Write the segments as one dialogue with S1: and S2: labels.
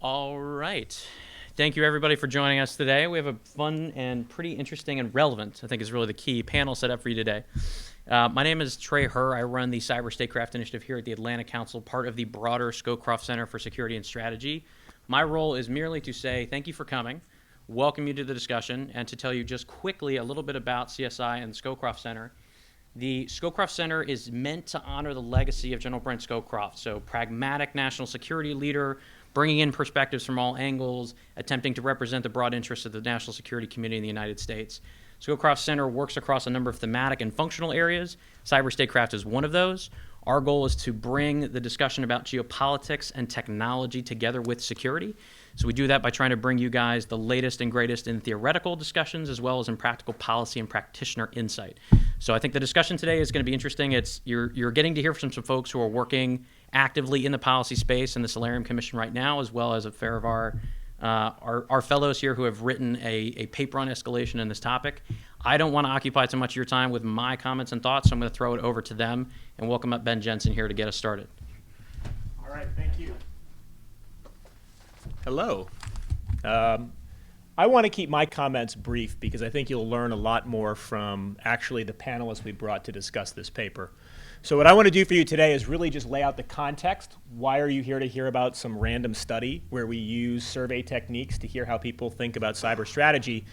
S1: All right. Thank you, everybody, for joining us today. We have a fun and pretty interesting and relevant, I think is really the key, panel set up for you today. My name is Trey Herr. I run the Cyber Statecraft Initiative here at the Atlanta Council, part of the broader Scowcroft Center for Security and Strategy. My role is merely to say thank you for coming, welcome you to the discussion, and to tell you just quickly a little bit about CSI and the Scowcroft Center. The Scowcroft Center is meant to honor the legacy of General Brent Scowcroft, so pragmatic national security leader, bringing in perspectives from all angles, attempting to represent the broad interests of the national security community in the United States. Scowcroft Center works across a number of thematic and functional areas. Cyber statecraft is one of those. Our goal is to bring the discussion about geopolitics and technology together with security. So we do that by trying to bring you guys the latest and greatest in theoretical discussions as well as in practical policy and practitioner insight. So I think the discussion today is going to be interesting. You're getting to hear from some folks who are working actively in the policy space in the Solarium Commission right now, as well as a fair of our fellows here who have written a paper on escalation in this topic. I don't want to occupy too much of your time with my comments and thoughts, so I'm going to throw it over to them and welcome up Ben Jensen here to get us started.
S2: All right, thank you. Hello. I want to keep my comments brief because I think you'll learn a lot more from actually the panelists we brought to discuss this paper. So what I want to do for you today is really just lay out the context. Why are you here to hear about some random study where we use survey techniques to hear how people think about cyber strategy,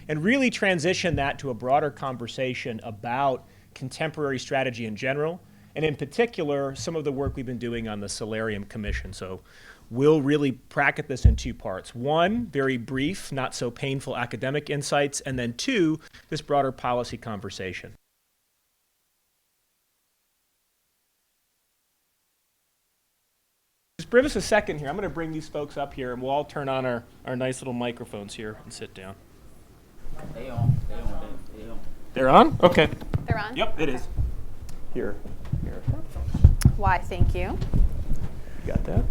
S2: and really transition that to a broader conversation about contemporary strategy in general, and in particular, some of the work we've been doing on the Solarium Commission. So we'll really bracket this in two parts. One, very brief, not so painful academic insights, and then two, this broader policy conversation. Just give us a second here. I'm going to bring these folks up here, and we'll all turn on our nice little microphones here and sit down.
S3: They on.
S2: They're on? Okay.
S4: They're on?
S2: Yep, it
S4: Okay.
S2: is. Here.
S4: Why, thank you.
S2: Got that?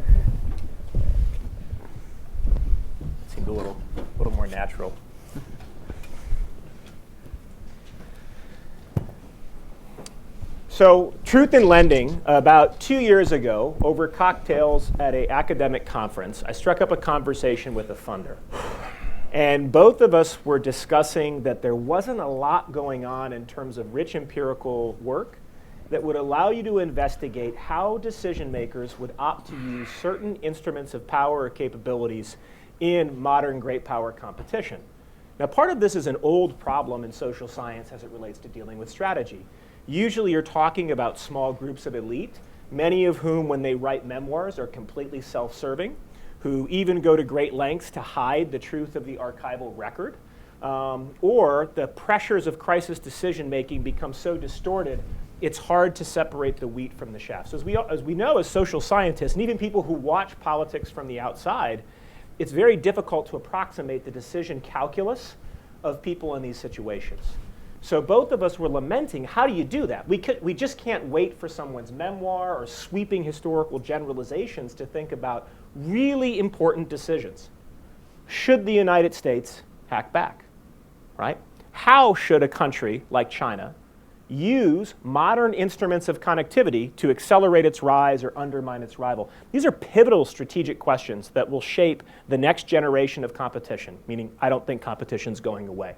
S2: Seemed a little more natural. So, Truthinlending, about 2 years ago, over cocktails at an academic conference, I struck up a conversation with a funder. And both of us were discussing that there wasn't a lot going on in terms of rich empirical work that would allow you to investigate how decision makers would opt to use certain instruments of power or capabilities in modern great power competition. Now, part of this is an old problem in social science as it relates to dealing with strategy. Usually you're talking about small groups of elite, many of whom, when they write memoirs, are completely self-serving, who even go to great lengths to hide the truth of the archival record, or the pressures of crisis decision-making become so distorted, it's hard to separate the wheat from the chaff. So as we know as social scientists, and even people who watch politics from the outside, it's very difficult to approximate the decision calculus of people in these situations. So both of us were lamenting, how do you do that? We just can't wait for someone's memoir or sweeping historical generalizations to think about really important decisions. Should the United States hack back, right? How should a country like China use modern instruments of connectivity to accelerate its rise or undermine its rival? These are pivotal strategic questions that will shape the next generation of competition, meaning I don't think competition's going away.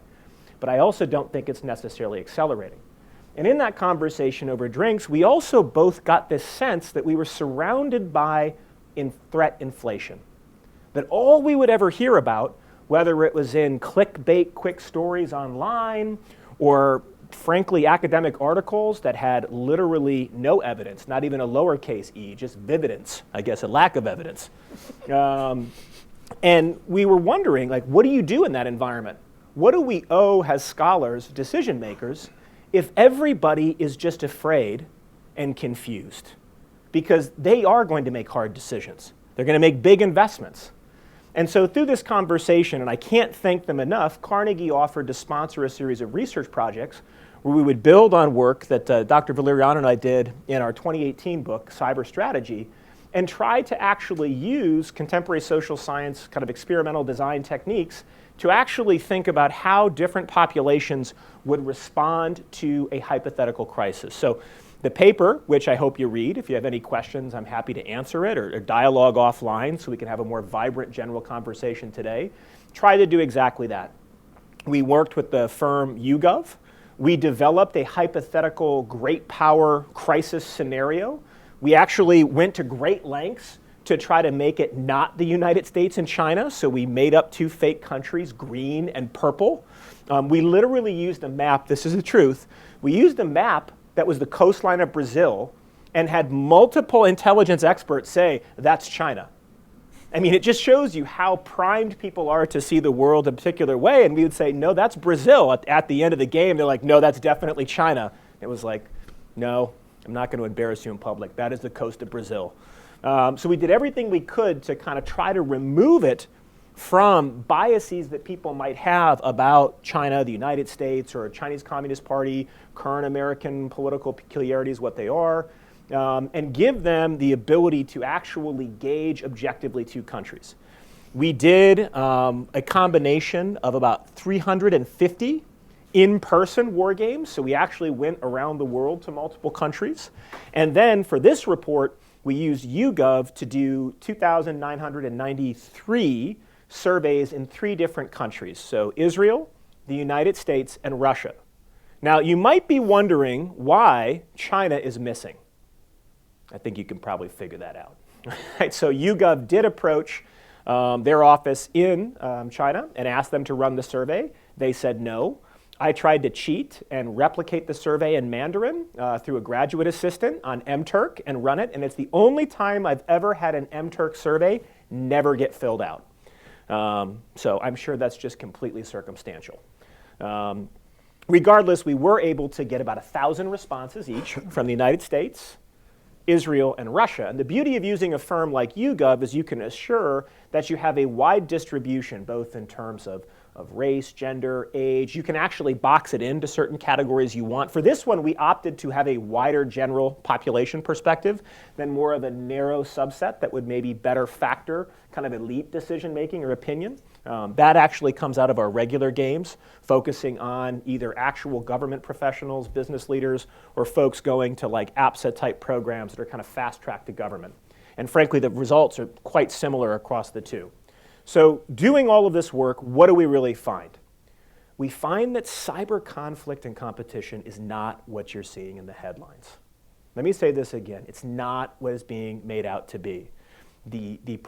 S2: But I also don't think it's necessarily accelerating. And in that conversation over drinks, we also both got this sense that we were surrounded by threat inflation. That all we would ever hear about, whether it was in clickbait quick stories online or frankly academic articles that had literally no evidence, not even a lowercase e, just vividence, I guess a lack of evidence. And we were wondering, like, what do you do in that environment? What do we owe as scholars, decision makers, if everybody is just afraid and confused? Because they are going to make hard decisions. They're going to make big investments. And so through this conversation, and I can't thank them enough, Carnegie offered to sponsor a series of research projects where we would build on work that Dr. Valeriano and I did in our 2018 book, Cyber Strategy, and try to actually use contemporary social science kind of experimental design techniques to actually think about how different populations would respond to a hypothetical crisis. So The paper, which I hope you read, if you have any questions, I'm happy to answer it, or dialogue offline so we can have a more vibrant general conversation today, try to do exactly that. We worked with the firm YouGov. We developed a hypothetical great power crisis scenario. We actually went to great lengths to try to make it not the United States and China, so we made up two fake countries, green and purple. We literally used a map, this is the truth, we used a map that was the coastline of Brazil and had multiple intelligence experts say, that's China. I mean, it just shows you how primed people are to see the world a particular way, and we would say, no, that's Brazil. At the end of the game, they're like, no, that's definitely China. It was like, no, I'm not going to embarrass you in public. That is the coast of Brazil. So we did everything we could to kind of try to remove it from biases that people might have about China, the United States, or Chinese Communist Party, current American political peculiarities, what they are, and give them the ability to actually gauge objectively two countries. We did a combination of about 350 in-person war games, so we actually went around the world to multiple countries. And then for this report, we used YouGov to do 2,993 surveys in 3 different countries, so Israel, the United States, and Russia. Now, you might be wondering why China is missing. I think you can probably figure that out. Right, so YouGov did approach their office in China and asked them to run the survey. They said no. I tried to cheat and replicate the survey in Mandarin through a graduate assistant on MTurk and run it, and it's the only time I've ever had an MTurk survey never get filled out. So I'm sure that's just completely circumstantial. Regardless, we were able to get about 1,000 responses each from the United States, Israel, and Russia. And the beauty of using a firm like YouGov is you can assure that you have a wide distribution, both in terms of race, gender, age. You can actually box it into certain categories you want. For this one, we opted to have a wider general population perspective than more of a narrow subset that would maybe better factor kind of elite decision making or opinion. That actually comes out of our regular games, focusing on either actual government professionals, business leaders, or folks going to like APSA type programs that are kind of fast track to government. And frankly, the results are quite similar across the two. So doing all of this work, what do we really find? We find that cyber conflict and competition is not what you're seeing in the headlines. Let me say this again. It's not what is being made out to be. The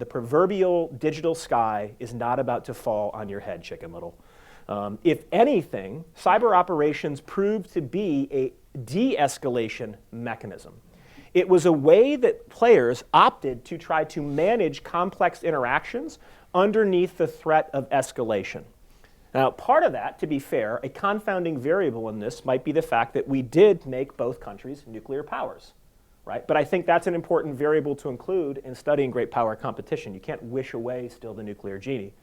S2: proverbial digital sky is not about to fall on your head, Chicken Little. If anything, cyber operations proved to be a de-escalation mechanism. It was a way that players opted to try to manage complex interactions underneath the threat of escalation. Now, part of that, to be fair, a confounding variable in this might be the fact that we did make both countries nuclear powers, right? But I think that's an important variable to include in studying great power competition. You can't wish away still the nuclear genie.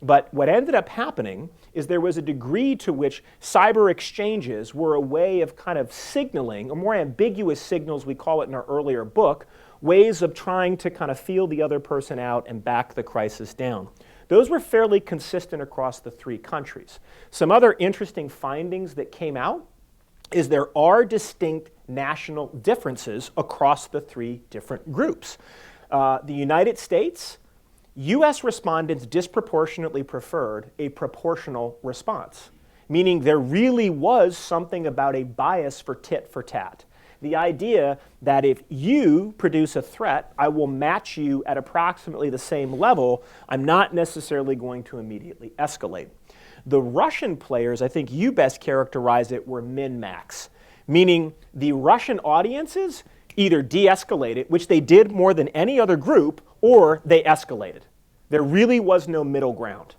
S2: But what ended up happening is there was a degree to which cyber exchanges were a way of kind of signaling, or more ambiguous signals, we call it in our earlier book, ways of trying to kind of feel the other person out and back the crisis down. Those were fairly consistent across the 3 countries. Some other interesting findings that came out is there are distinct national differences across the 3 different groups. The United States, U.S. respondents disproportionately preferred a proportional response, meaning there really was something about a bias for tit for tat. The idea that if you produce a threat, I will match you at approximately the same level. I'm not necessarily going to immediately escalate. The Russian players, I think you best characterize it, were min-max, meaning the Russian audiences either de-escalated, which they did more than any other group, or they escalated. There really was no middle ground.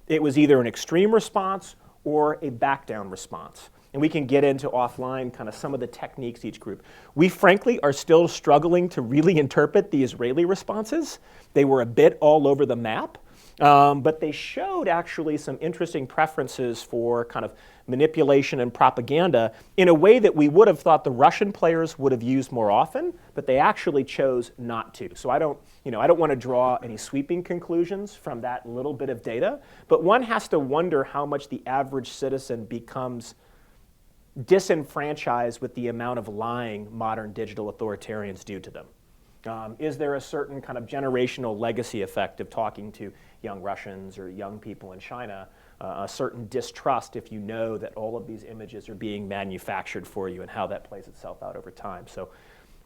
S2: It was either an extreme response or a back down response. And we can get into offline kind of some of the techniques each group. We frankly are still struggling to really interpret the Israeli responses. They were a bit all over the map, but they showed actually some interesting preferences for kind of manipulation and propaganda in a way that we would have thought the Russian players would have used more often, but they actually chose not to. So I don't want to draw any sweeping conclusions from that little bit of data, but one has to wonder how much the average citizen becomes disenfranchised with the amount of lying modern digital authoritarians do to them? Is there a certain kind of generational legacy effect of talking to young Russians or young people in China, a certain distrust if you know that all of these images are being manufactured for you and how that plays itself out over time? So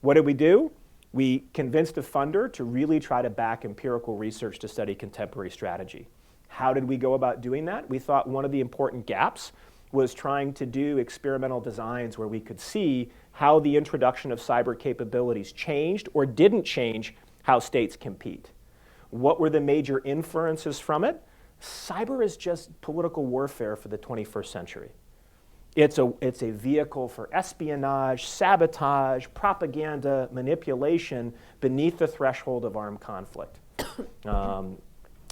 S2: what did we do? We convinced a funder to really try to back empirical research to study contemporary strategy. How did we go about doing that? We thought one of the important gaps was trying to do experimental designs where we could see how the introduction of cyber capabilities changed or didn't change how states compete. What were the major inferences from it? Cyber is just political warfare for the 21st century. It's a vehicle for espionage, sabotage, propaganda, manipulation beneath the threshold of armed conflict.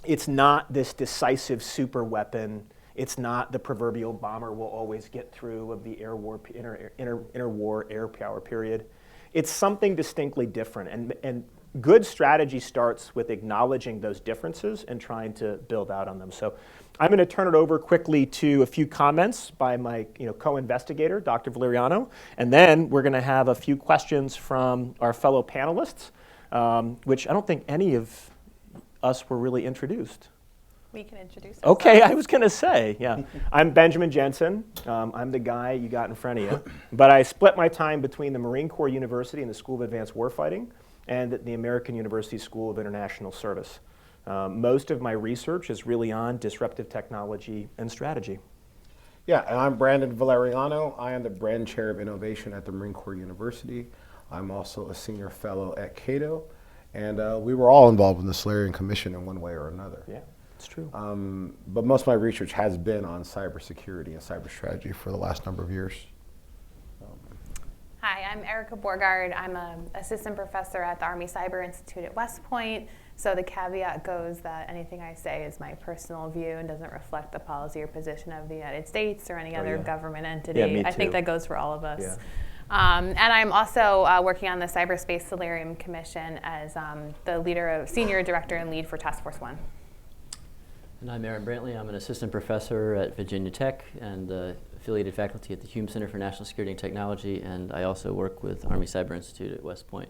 S2: It's not this decisive super weapon. It's not the proverbial bomber will always get through of the interwar air power period. It's something distinctly different. And good strategy starts with acknowledging those differences and trying to build out on them. So I'm going to turn it over quickly to a few comments by my co-investigator, Dr. Valeriano, and then we're going to have a few questions from our fellow panelists, which I don't think any of us were really introduced.
S4: We can introduce ourselves.
S2: Okay, I was going to say, yeah. I'm Benjamin Jensen. I'm the guy you got in front of you. But I split my time between the Marine Corps University and the School of Advanced Warfighting and the American University School of International Service. Most of my research is really on disruptive technology and strategy.
S5: Yeah, and I'm Brandon Valeriano. I am the Bren Chair of Innovation at the Marine Corps University. I'm also a senior fellow at Cato. And we were all involved in the Solarian Commission in one way or another.
S2: Yeah. It's true.
S5: But most of my research has been on cybersecurity and cyber strategy for the last number of years.
S4: Hi, I'm Erica Borghard. I'm an assistant professor at the Army Cyber Institute at West Point. So the caveat goes that anything I say is my personal view and doesn't reflect the policy or position of the United States or any other government entity.
S2: Yeah, me too.
S4: I think that goes for all of us.
S2: Yeah.
S4: And I'm also working on the Cyberspace Solarium Commission as the senior director and lead for Task Force 1.
S6: And I'm Aaron Brantley. I'm an assistant professor at Virginia Tech and affiliated faculty at the Hume Center for National Security and Technology, and I also work with Army Cyber Institute at West Point.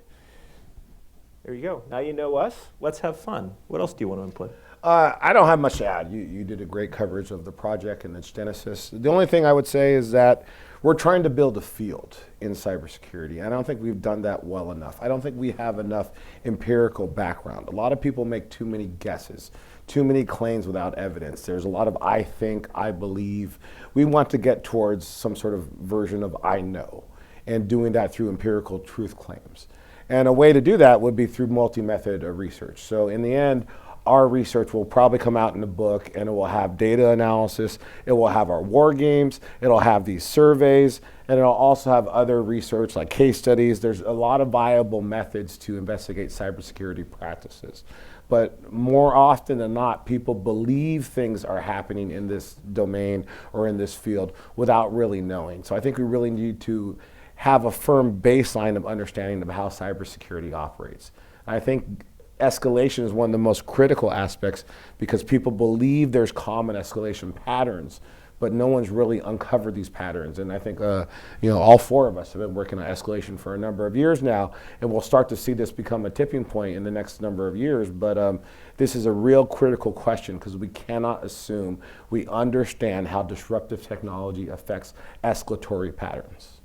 S2: There you go. Now you know us. Let's have fun. What else do you want to input?
S5: I don't have much to add. You did a great coverage of the project and its genesis. The only thing I would say is that we're trying to build a field in cybersecurity. I don't think we've done that well enough. I don't think we have enough empirical background. A lot of people make too many guesses, too many claims without evidence. There's a lot of I think, I believe. We want to get towards some sort of version of I know, and doing that through empirical truth claims. And a way to do that would be through multi-method research. So in the end, our research will probably come out in a book, and it will have data analysis, it will have our war games, it'll have these surveys, and it'll also have other research like case studies. There's a lot of viable methods to investigate cybersecurity practices. But more often than not, people believe things are happening in this domain or in this field without really knowing. So I think we really need to have a firm baseline of understanding of how cybersecurity operates. I think escalation is one of the most critical aspects because people believe there's common escalation patterns, but no one's really uncovered these patterns. And I think all four of us have been working on escalation for a number of years now, and we'll start to see this become a tipping point in the next number of years. But this is a real critical question because we cannot assume we understand how disruptive technology affects escalatory patterns.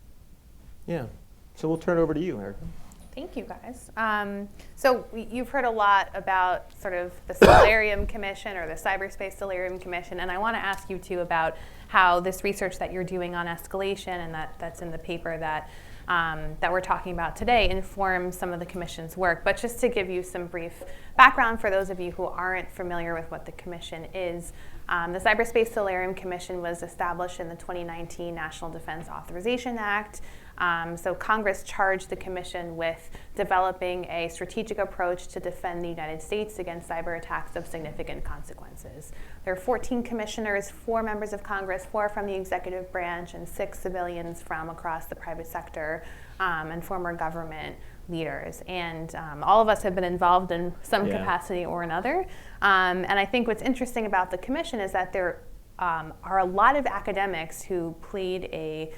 S2: Yeah. So we'll turn it over to you, Erica.
S4: Thank you, guys. So you've heard a lot about sort of the Solarium Commission or the Cyberspace Solarium Commission, and I want to ask you too about how this research that you're doing on escalation and that's in the paper that we're talking about today informs some of the Commission's work. But just to give you some brief background for those of you who aren't familiar with what the Commission is, the Cyberspace Solarium Commission was established in the 2019 National Defense Authorization Act. So Congress charged the Commission with developing a strategic approach to defend the United States against cyber attacks of significant consequences. There are 14 commissioners, 4 members of Congress, 4 from the executive branch, and 6 civilians from across the private sector and former government leaders. And all of us have been involved in some capacity or another. And I think what's interesting about the Commission is that there are a lot of academics who played a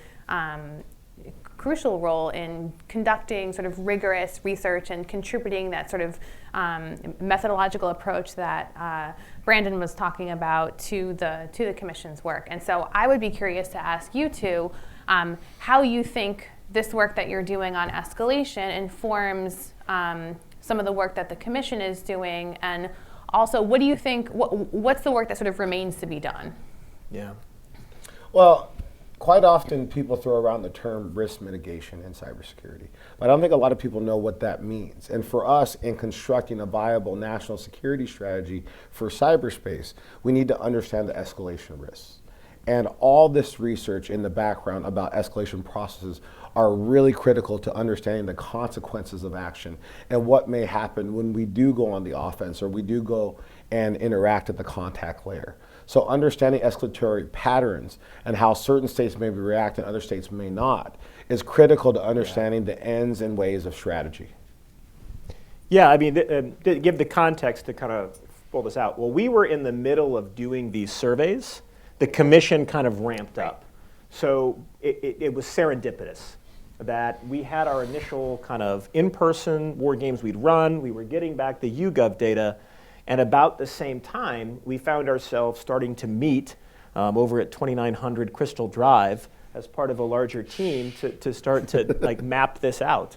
S4: crucial role in conducting sort of rigorous research and contributing that sort of methodological approach that Brandon was talking about to the Commission's work. And so I would be curious to ask you two how you think this work that you're doing on escalation informs some of the work that the Commission is doing, and also what do you think, what's the work that sort of remains to be done?
S2: Yeah.
S5: Well, quite often people throw around the term risk mitigation in cybersecurity, but I don't think a lot of people know what that means. And for us, in constructing a viable national security strategy for cyberspace, we need to understand the escalation risks. And all this research in the background about escalation processes are really critical to understanding the consequences of action and what may happen when we do go on the offense or we do go and interact at the contact layer. So understanding escalatory patterns and how certain states may react and other states may not is critical to understanding the ends and ways of strategy.
S2: Yeah, I mean, to give the context to kind of pull this out, well, we were in the middle of doing these surveys. The Commission kind of ramped up. So it was serendipitous that we had our initial kind of in-person war games we'd run. We were getting back the YouGov data. And about the same time, we found ourselves starting to meet over at 2900 Crystal Drive as part of a larger team to start to like map this out.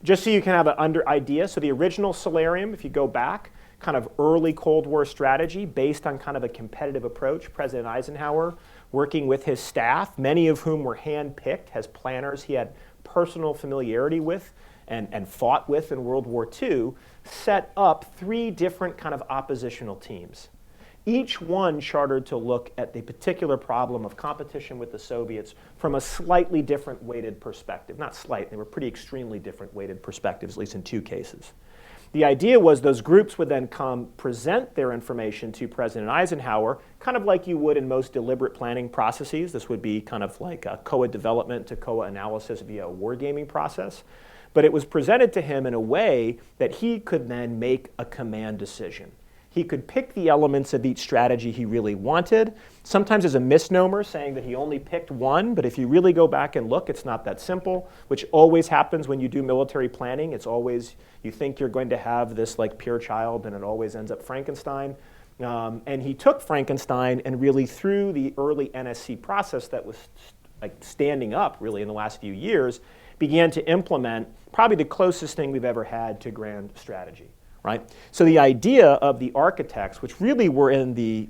S2: Just so you can have an idea, so the original Solarium, if you go back, kind of early Cold War strategy based on kind of a competitive approach. President Eisenhower working with his staff, many of whom were handpicked as planners he had personal familiarity with and fought with in World War II, set up 3 different kind of oppositional teams. Each one chartered to look at the particular problem of competition with the Soviets from a slightly different weighted perspective. Not slight, they were pretty extremely different weighted perspectives, at least in 2 cases. The idea was those groups would then come present their information to President Eisenhower, kind of like you would in most deliberate planning processes. This would be kind of like a COA development to COA analysis via a wargaming process. But it was presented to him in a way that he could then make a command decision. He could pick the elements of each strategy he really wanted, sometimes as a misnomer, saying that he only picked one, but if you really go back and look, it's not that simple, which always happens when you do military planning. It's always, you think you're going to have this like pure child, and it always ends up Frankenstein. And he took Frankenstein and really through the early NSC process that was like standing up really in the last few years, began to implement probably the closest thing we've ever had to grand strategy. Right? So the idea of the architects, which really were in the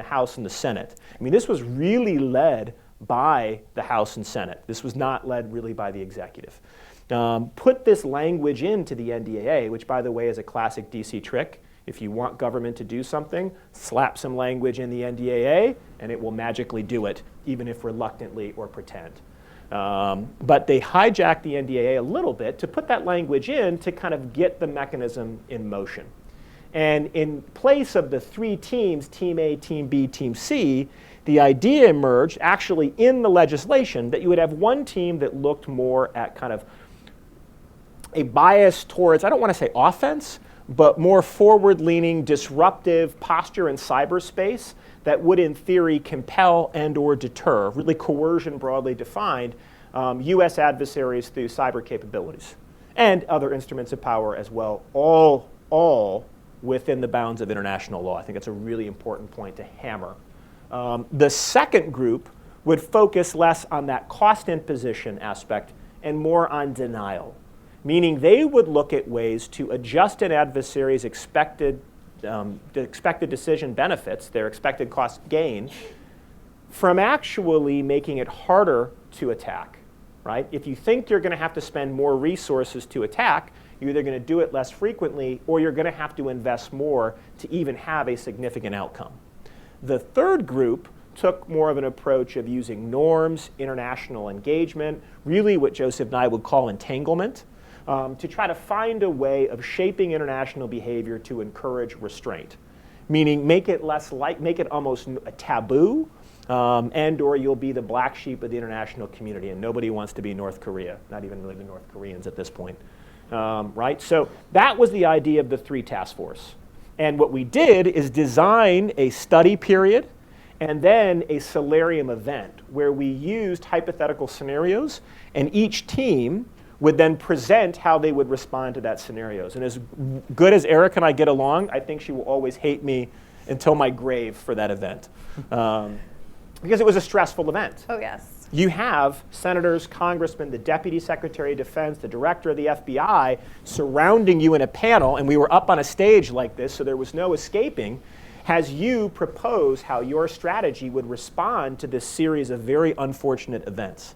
S2: House and the Senate, I mean, this was really led by the House and Senate. This was not led really by the executive. Put this language into the NDAA, which, by the way, is a classic DC trick. If you want government to do something, slap some language in the NDAA, and it will magically do it, even if reluctantly or pretend. But they hijacked the NDAA a little bit to put that language in to kind of get the mechanism in motion. And in place of the 3 teams, Team A, Team B, Team C, the idea emerged actually in the legislation that you would have one team that looked more at kind of a bias towards, I don't want to say offense, but more forward-leaning, disruptive posture in cyberspace that would, in theory, compel and or deter, really coercion broadly defined, US adversaries through cyber capabilities and other instruments of power as well, all within the bounds of international law. I think that's a really important point to hammer. The second group would focus less on that cost imposition aspect and more on denial, meaning they would look at ways to adjust an adversary's expected decision benefits, their expected cost gain, from actually making it harder to attack, right? If you think you're going to have to spend more resources to attack, you're either going to do it less frequently or you're going to have to invest more to even have a significant outcome. The third group took more of an approach of using norms, international engagement, really what Joseph and I would call entanglement, to try to find a way of shaping international behavior to encourage restraint, meaning make it almost a taboo, and or you'll be the black sheep of the international community, and nobody wants to be North Korea, not even really the North Koreans at this point, right? So that was the idea of the 3 task force. And what we did is design a study period and then a Solarium event where we used hypothetical scenarios, and each team would then present how they would respond to that scenarios. And as good as Eric and I get along, I think she will always hate me until my grave for that event. Because it was a stressful event.
S4: Oh, yes.
S2: You have senators, congressmen, the deputy secretary of defense, the director of the FBI surrounding you in a panel, and we were up on a stage like this, so there was no escaping, as you propose how your strategy would respond to this series of very unfortunate events.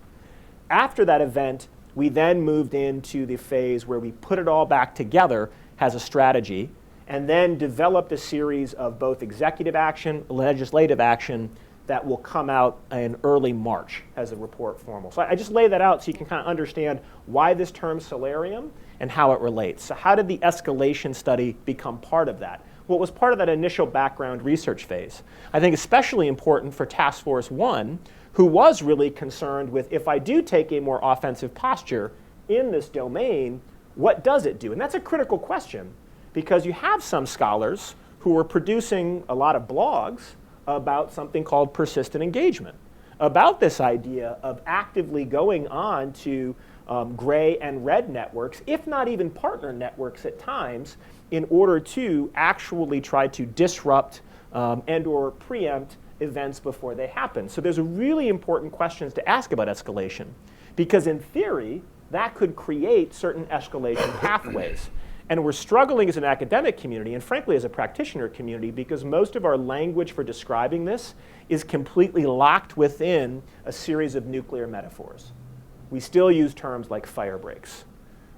S2: After that event, we then moved into the phase where we put it all back together as a strategy, and then developed a series of both executive action, legislative action, that will come out in early March as a report formal. So I just lay that out so you can kind of understand why this term Solarium and how it relates. So how did the escalation study become part of that? Well, it was part of that initial background research phase. I think especially important for Task Force 1, who was really concerned with, if I do take a more offensive posture in this domain, what does it do? And that's a critical question, because you have some scholars who are producing a lot of blogs about something called persistent engagement, about this idea of actively going on to gray and red networks, if not even partner networks at times, in order to actually try to disrupt and or preempt events before they happen. So there's a really important questions to ask about escalation, because in theory, that could create certain escalation pathways. And we're struggling as an academic community, and frankly as a practitioner community, because most of our language for describing this is completely locked within a series of nuclear metaphors. We still use terms like fire breaks.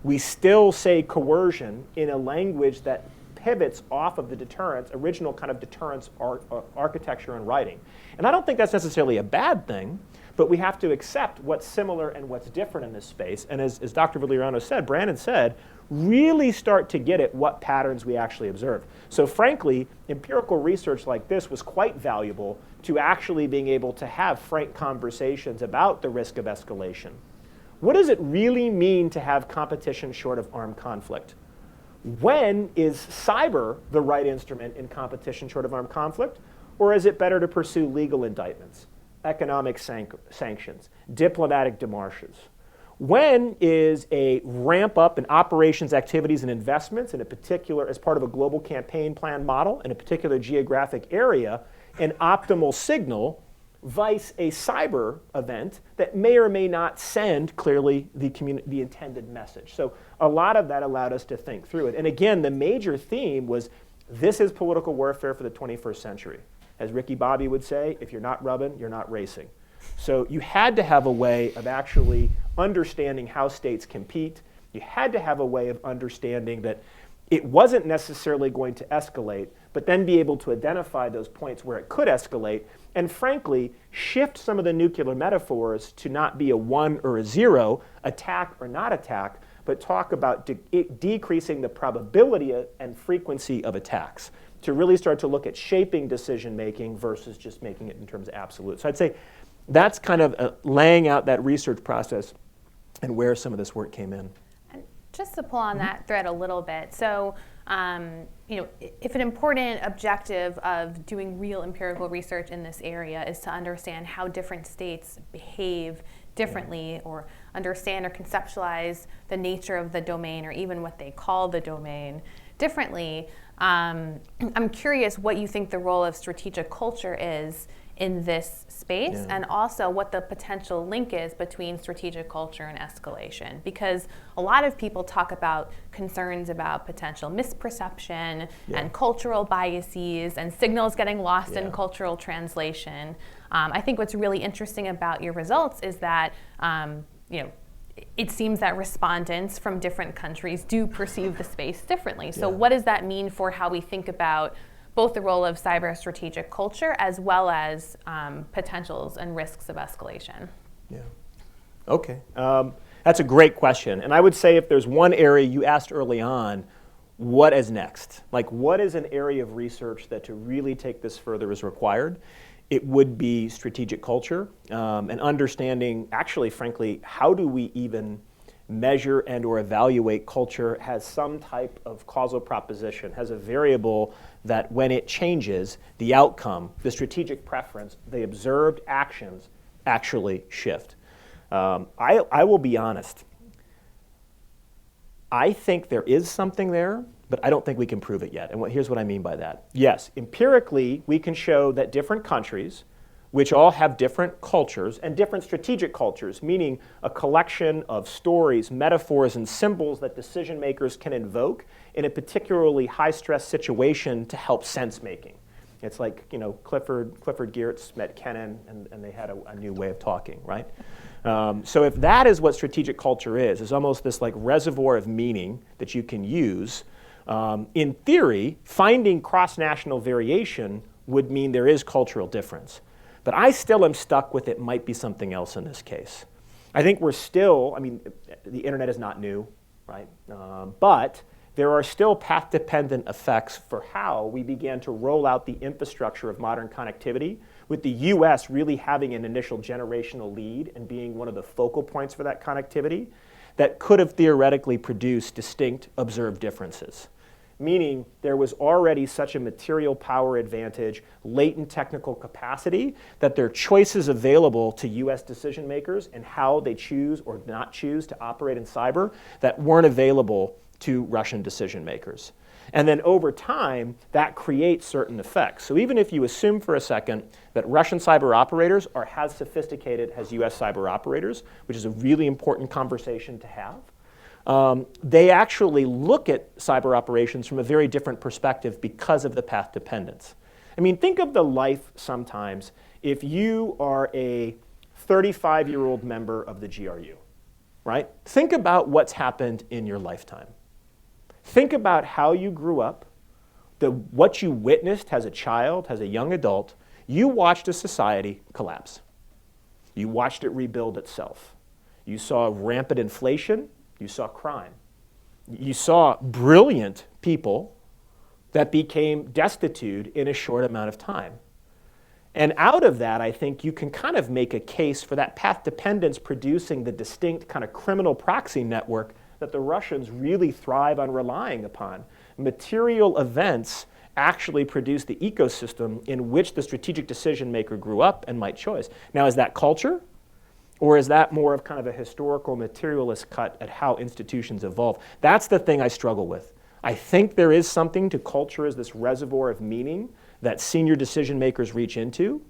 S2: We still say coercion in a language that pivots off of the deterrence, original kind of deterrence architecture and writing. And I don't think that's necessarily a bad thing, but we have to accept what's similar and what's different in this space. And as Dr. Valieriano said, Brandon said, really start to get at what patterns we actually observe. So frankly, empirical research like this was quite valuable to actually being able to have frank conversations about the risk of escalation. What does it really mean to have competition short of armed conflict? When is cyber the right instrument in competition short of armed conflict? Or is it better to pursue legal indictments, economic sanctions, diplomatic démarches? When is a ramp up in operations activities and investments in a particular, as part of a global campaign plan model in a particular geographic area, an optimal signal, vice a cyber event that may or may not send clearly the intended message? So a lot of that allowed us to think through it. And again, the major theme was, this is political warfare for the 21st century. As Ricky Bobby would say, if you're not rubbing, you're not racing. So you had to have a way of actually understanding how states compete. You had to have a way of understanding that it wasn't necessarily going to escalate, but then be able to identify those points where it could escalate, and frankly, shift some of the nuclear metaphors to not be a 1 or a 0, attack or not attack, but talk about decreasing the probability and frequency of attacks, to really start to look at shaping decision making versus just making it in terms of absolute. So I'd say that's kind of laying out that research process and where some of this work came in.
S4: And just to pull on that thread a little bit, so if an important objective of doing real empirical research in this area is to understand how different states behave differently, or understand or conceptualize the nature of the domain, or even what they call the domain differently, I'm curious what you think the role of strategic culture is in this space, and also what the potential link is between strategic culture and escalation. Because a lot of people talk about concerns about potential misperception and cultural biases and signals getting lost in cultural translation. I think what's really interesting about your results is that it seems that respondents from different countries do perceive the space differently. So what does that mean for how we think about both the role of cyber strategic culture as well as potentials and risks of escalation?
S2: Yeah. Okay. That's a great question. And I would say if there's one area you asked early on, what is next? Like, what is an area of research that to really take this further is required? It would be strategic culture and understanding, actually, frankly, how do we even measure and or evaluate culture has some type of causal proposition, has a variable that when it changes, the outcome, the strategic preference, the observed actions actually shift. I will be honest. I think there is something there, but I don't think we can prove it yet. And here's what I mean by that. Yes, empirically, we can show that different countries, which all have different cultures and different strategic cultures, meaning a collection of stories, metaphors, and symbols that decision makers can invoke in a particularly high-stress situation to help sense-making. It's like, you know, Clifford Geertz met Kennan, and they had a new way of talking, right? So if that is what strategic culture is almost this like reservoir of meaning that you can use, in theory, finding cross-national variation would mean there is cultural difference. But I still am stuck with it might be something else in this case. I think we're still, I mean, the internet is not new, right? But there are still path-dependent effects for how we began to roll out the infrastructure of modern connectivity, with the US really having an initial generational lead and being one of the focal points for that connectivity that could have theoretically produced distinct observed differences. Meaning there was already such a material power advantage, latent technical capacity, that there are choices available to US decision makers and how they choose or not choose to operate in cyber that weren't available to Russian decision makers. And then over time, that creates certain effects. So even if you assume for a second that Russian cyber operators are as sophisticated as US cyber operators, which is a really important conversation to have, they actually look at cyber operations from a very different perspective because of the path dependence. I mean, think of the life sometimes if you are a 35-year-old member of the GRU, right? Think about what's happened in your lifetime. Think about how you grew up, what you witnessed as a child, as a young adult. You watched a society collapse. You watched it rebuild itself. You saw rampant inflation. You saw crime. You saw brilliant people that became destitute in a short amount of time. And out of that, I think you can kind of make a case for that path dependence producing the distinct kind of criminal proxy network that the Russians really thrive on relying upon. Material events actually produce the ecosystem in which the strategic decision maker grew up and might choose. Now, is that culture? Or is that more of kind of a historical materialist cut at how institutions evolve? That's the thing I struggle with. I think there is something to culture as this reservoir of meaning that senior decision makers reach into,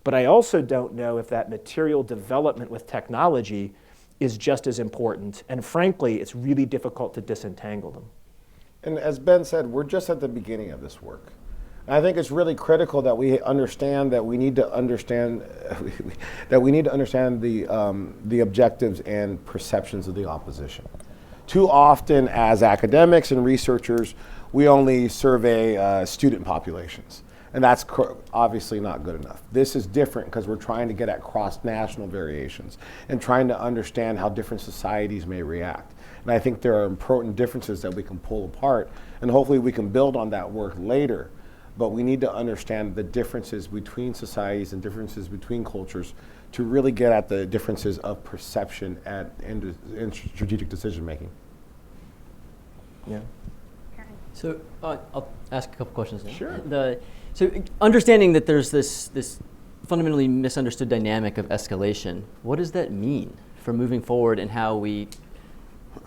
S2: but I also don't know if that material development with technology is just as important. And frankly, it's really difficult to disentangle them.
S5: And as Ben said, we're just at the beginning of this work. And I think it's really critical that we understand that we need to understand the objectives and perceptions of the opposition. Too often as academics and researchers, we only survey student populations. And that's obviously not good enough. This is different because we're trying to get at cross-national variations and trying to understand how different societies may react. And I think there are important differences that we can pull apart, and hopefully we can build on that work later. But we need to understand the differences between societies and differences between cultures to really get at the differences of perception in strategic decision making.
S2: Yeah.
S6: So I'll ask a couple questions now.
S2: Sure.
S6: So understanding that there's this fundamentally misunderstood dynamic of escalation, what does that mean for moving forward and how we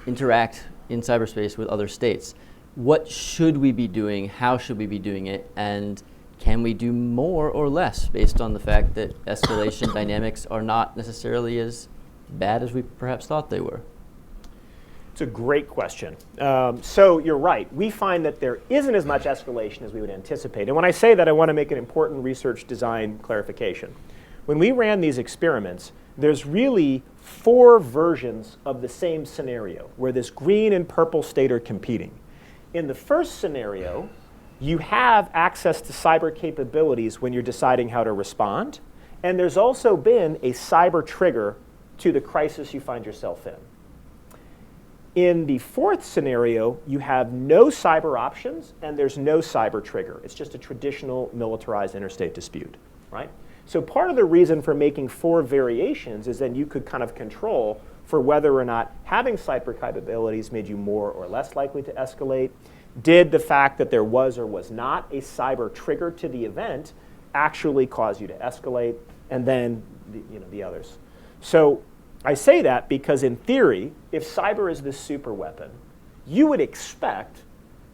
S6: interact in cyberspace with other states? What should we be doing? How should we be doing it? And can we do more or less based on the fact that escalation dynamics are not necessarily as bad as we perhaps thought they were?
S2: It's a great question. So you're right. We find that there isn't as much escalation as we would anticipate. And when I say that, I want to make an important research design clarification. When we ran these experiments, there's really 4 versions of the same scenario where this green and purple state are competing. In the first scenario, you have access to cyber capabilities when you're deciding how to respond. And there's also been a cyber trigger to the crisis you find yourself in. In the fourth scenario, you have no cyber options and there's no cyber trigger. It's just a traditional militarized interstate dispute, right? So part of the reason for making 4 variations is then you could kind of control for whether or not having cyber capabilities made you more or less likely to escalate? Did the fact that there was or was not a cyber trigger to the event actually cause you to escalate? And then the others. So I say that because in theory, if cyber is this super weapon, you would expect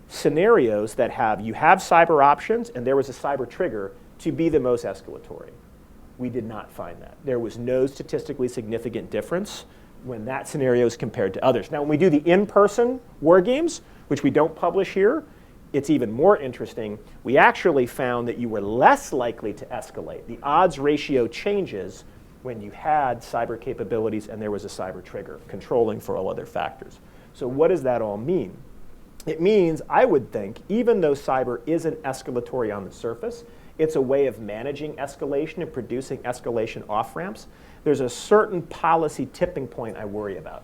S2: scenarios that you have cyber options and there was a cyber trigger to be the most escalatory. We did not find that. There was no statistically significant difference when that scenario is compared to others. Now, when we do the in-person war games, which we don't publish here, it's even more interesting. We actually found that you were less likely to escalate. The odds ratio changes when you had cyber capabilities and there was a cyber trigger, controlling for all other factors. So what does that all mean? It means, I would think, even though cyber isn't escalatory on the surface, it's a way of managing escalation and producing escalation off-ramps. There's a certain policy tipping point I worry about.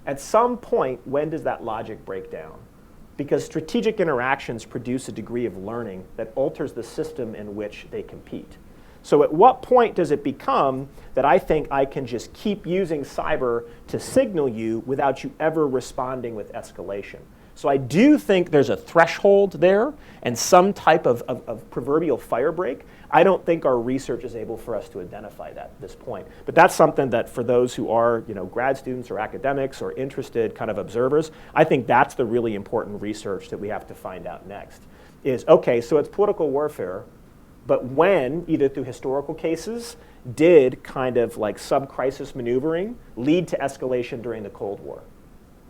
S2: At some point, when does that logic break down? Because strategic interactions produce a degree of learning that alters the system in which they compete. So at what point does it become that I think I can just keep using cyber to signal you without you ever responding with escalation? So I do think there's a threshold there and some type of proverbial fire break. I don't think our research is able for us to identify that at this point. But that's something that for those who are grad students or academics or interested kind of observers, I think that's the really important research that we have to find out next. Is, okay, so it's political warfare, but when, either through historical cases, did kind of like sub-crisis maneuvering lead to escalation during the Cold War?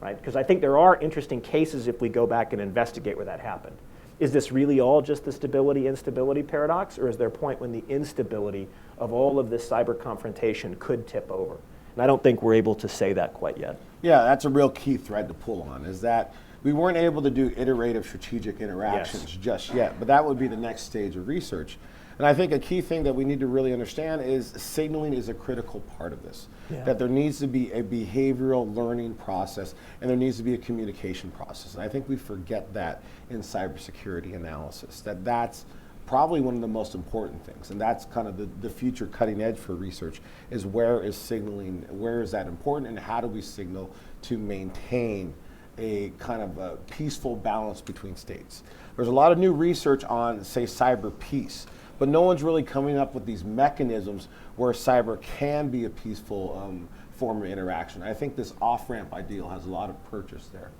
S2: Right? Because I think there are interesting cases if we go back and investigate where that happened. Is this really all just the stability-instability paradox, or is there a point when the instability of all of this cyber confrontation could tip over? And I don't think we're able to say that quite yet.
S5: Yeah, that's a real key thread to pull on, is that we weren't able to do iterative strategic interactions just yet, but that would be the next stage of research. And I think a key thing that we need to really understand is signaling is a critical part of this. Yeah. That there needs to be a behavioral learning process and there needs to be a communication process. And I think we forget that in cybersecurity analysis, that's probably one of the most important things. And that's kind of the future cutting edge for research, is where is signaling, where is that important, and how do we signal to maintain a kind of a peaceful balance between states. There's a lot of new research on, say, cyber peace. But no one's really coming up with these mechanisms where cyber can be a peaceful form of interaction. I think this off-ramp ideal has a lot of purchase there.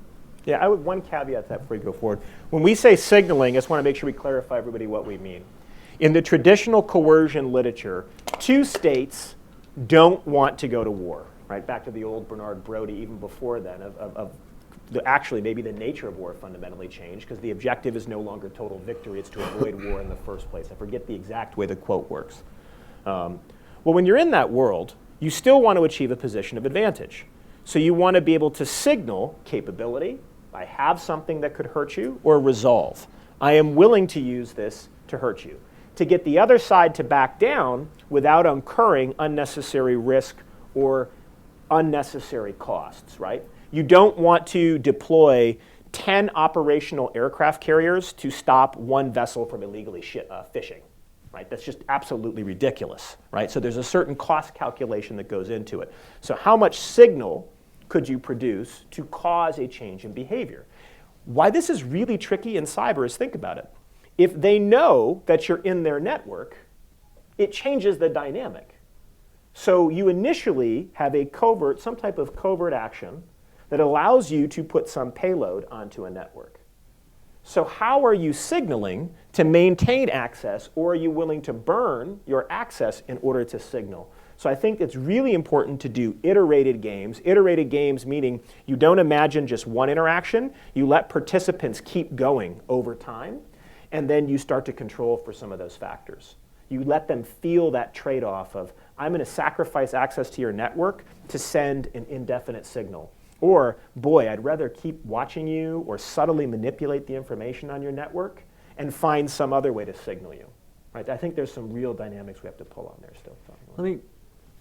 S2: Yeah, one caveat to that before we go forward. When we say signaling, I just want to make sure we clarify everybody what we mean. In the traditional coercion literature, two states don't want to go to war, right? Back to the old Bernard Brody, even before then, actually maybe the nature of war fundamentally changed because the objective is no longer total victory, it's to avoid war in the first place. I forget the exact way the quote works. Well, when you're in that world, you still want to achieve a position of advantage. So you want to be able to signal capability, I have something that could hurt you, or resolve. I am willing to use this to hurt you. To get the other side to back down without incurring unnecessary risk or unnecessary costs, right? You don't want to deploy 10 operational aircraft carriers to stop one vessel from illegally fishing, right? That's just absolutely ridiculous, right? So there's a certain cost calculation that goes into it. So how much signal could you produce to cause a change in behavior? Why this is really tricky in cyber is, think about it. If they know that you're in their network, it changes the dynamic. So you initially have some type of covert action that allows you to put some payload onto a network. So how are you signaling to maintain access, or are you willing to burn your access in order to signal? So I think it's really important to do iterated games. Iterated games meaning you don't imagine just one interaction, you let participants keep going over time, and then you start to control for some of those factors. You let them feel that trade-off of, I'm going to sacrifice access to your network to send an indefinite signal. Or, boy, I'd rather keep watching you or subtly manipulate the information on your network and find some other way to signal you. Right? I think there's some real dynamics we have to pull on there still.
S6: Let me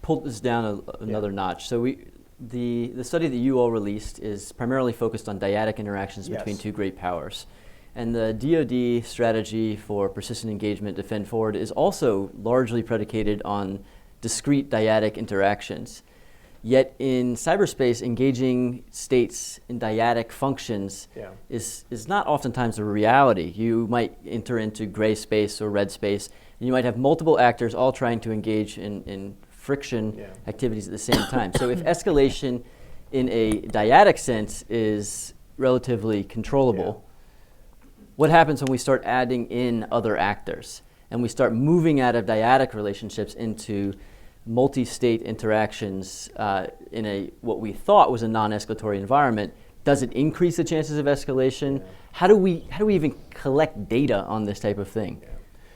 S6: pull this down another notch. So the study that you all released is primarily focused on dyadic interactions between two great powers. And the DoD strategy for persistent engagement defend forward is also largely predicated on discrete dyadic interactions. Yet in cyberspace, engaging states in dyadic functions is not oftentimes a reality. You might enter into gray space or red space, and you might have multiple actors all trying to engage in friction activities at the same time. So if escalation in a dyadic sense is relatively controllable, what happens when we start adding in other actors and we start moving out of dyadic relationships into multi-state interactions in a what we thought was a non-escalatory environment? Does it increase the chances of escalation? How do we even collect data on this type of thing?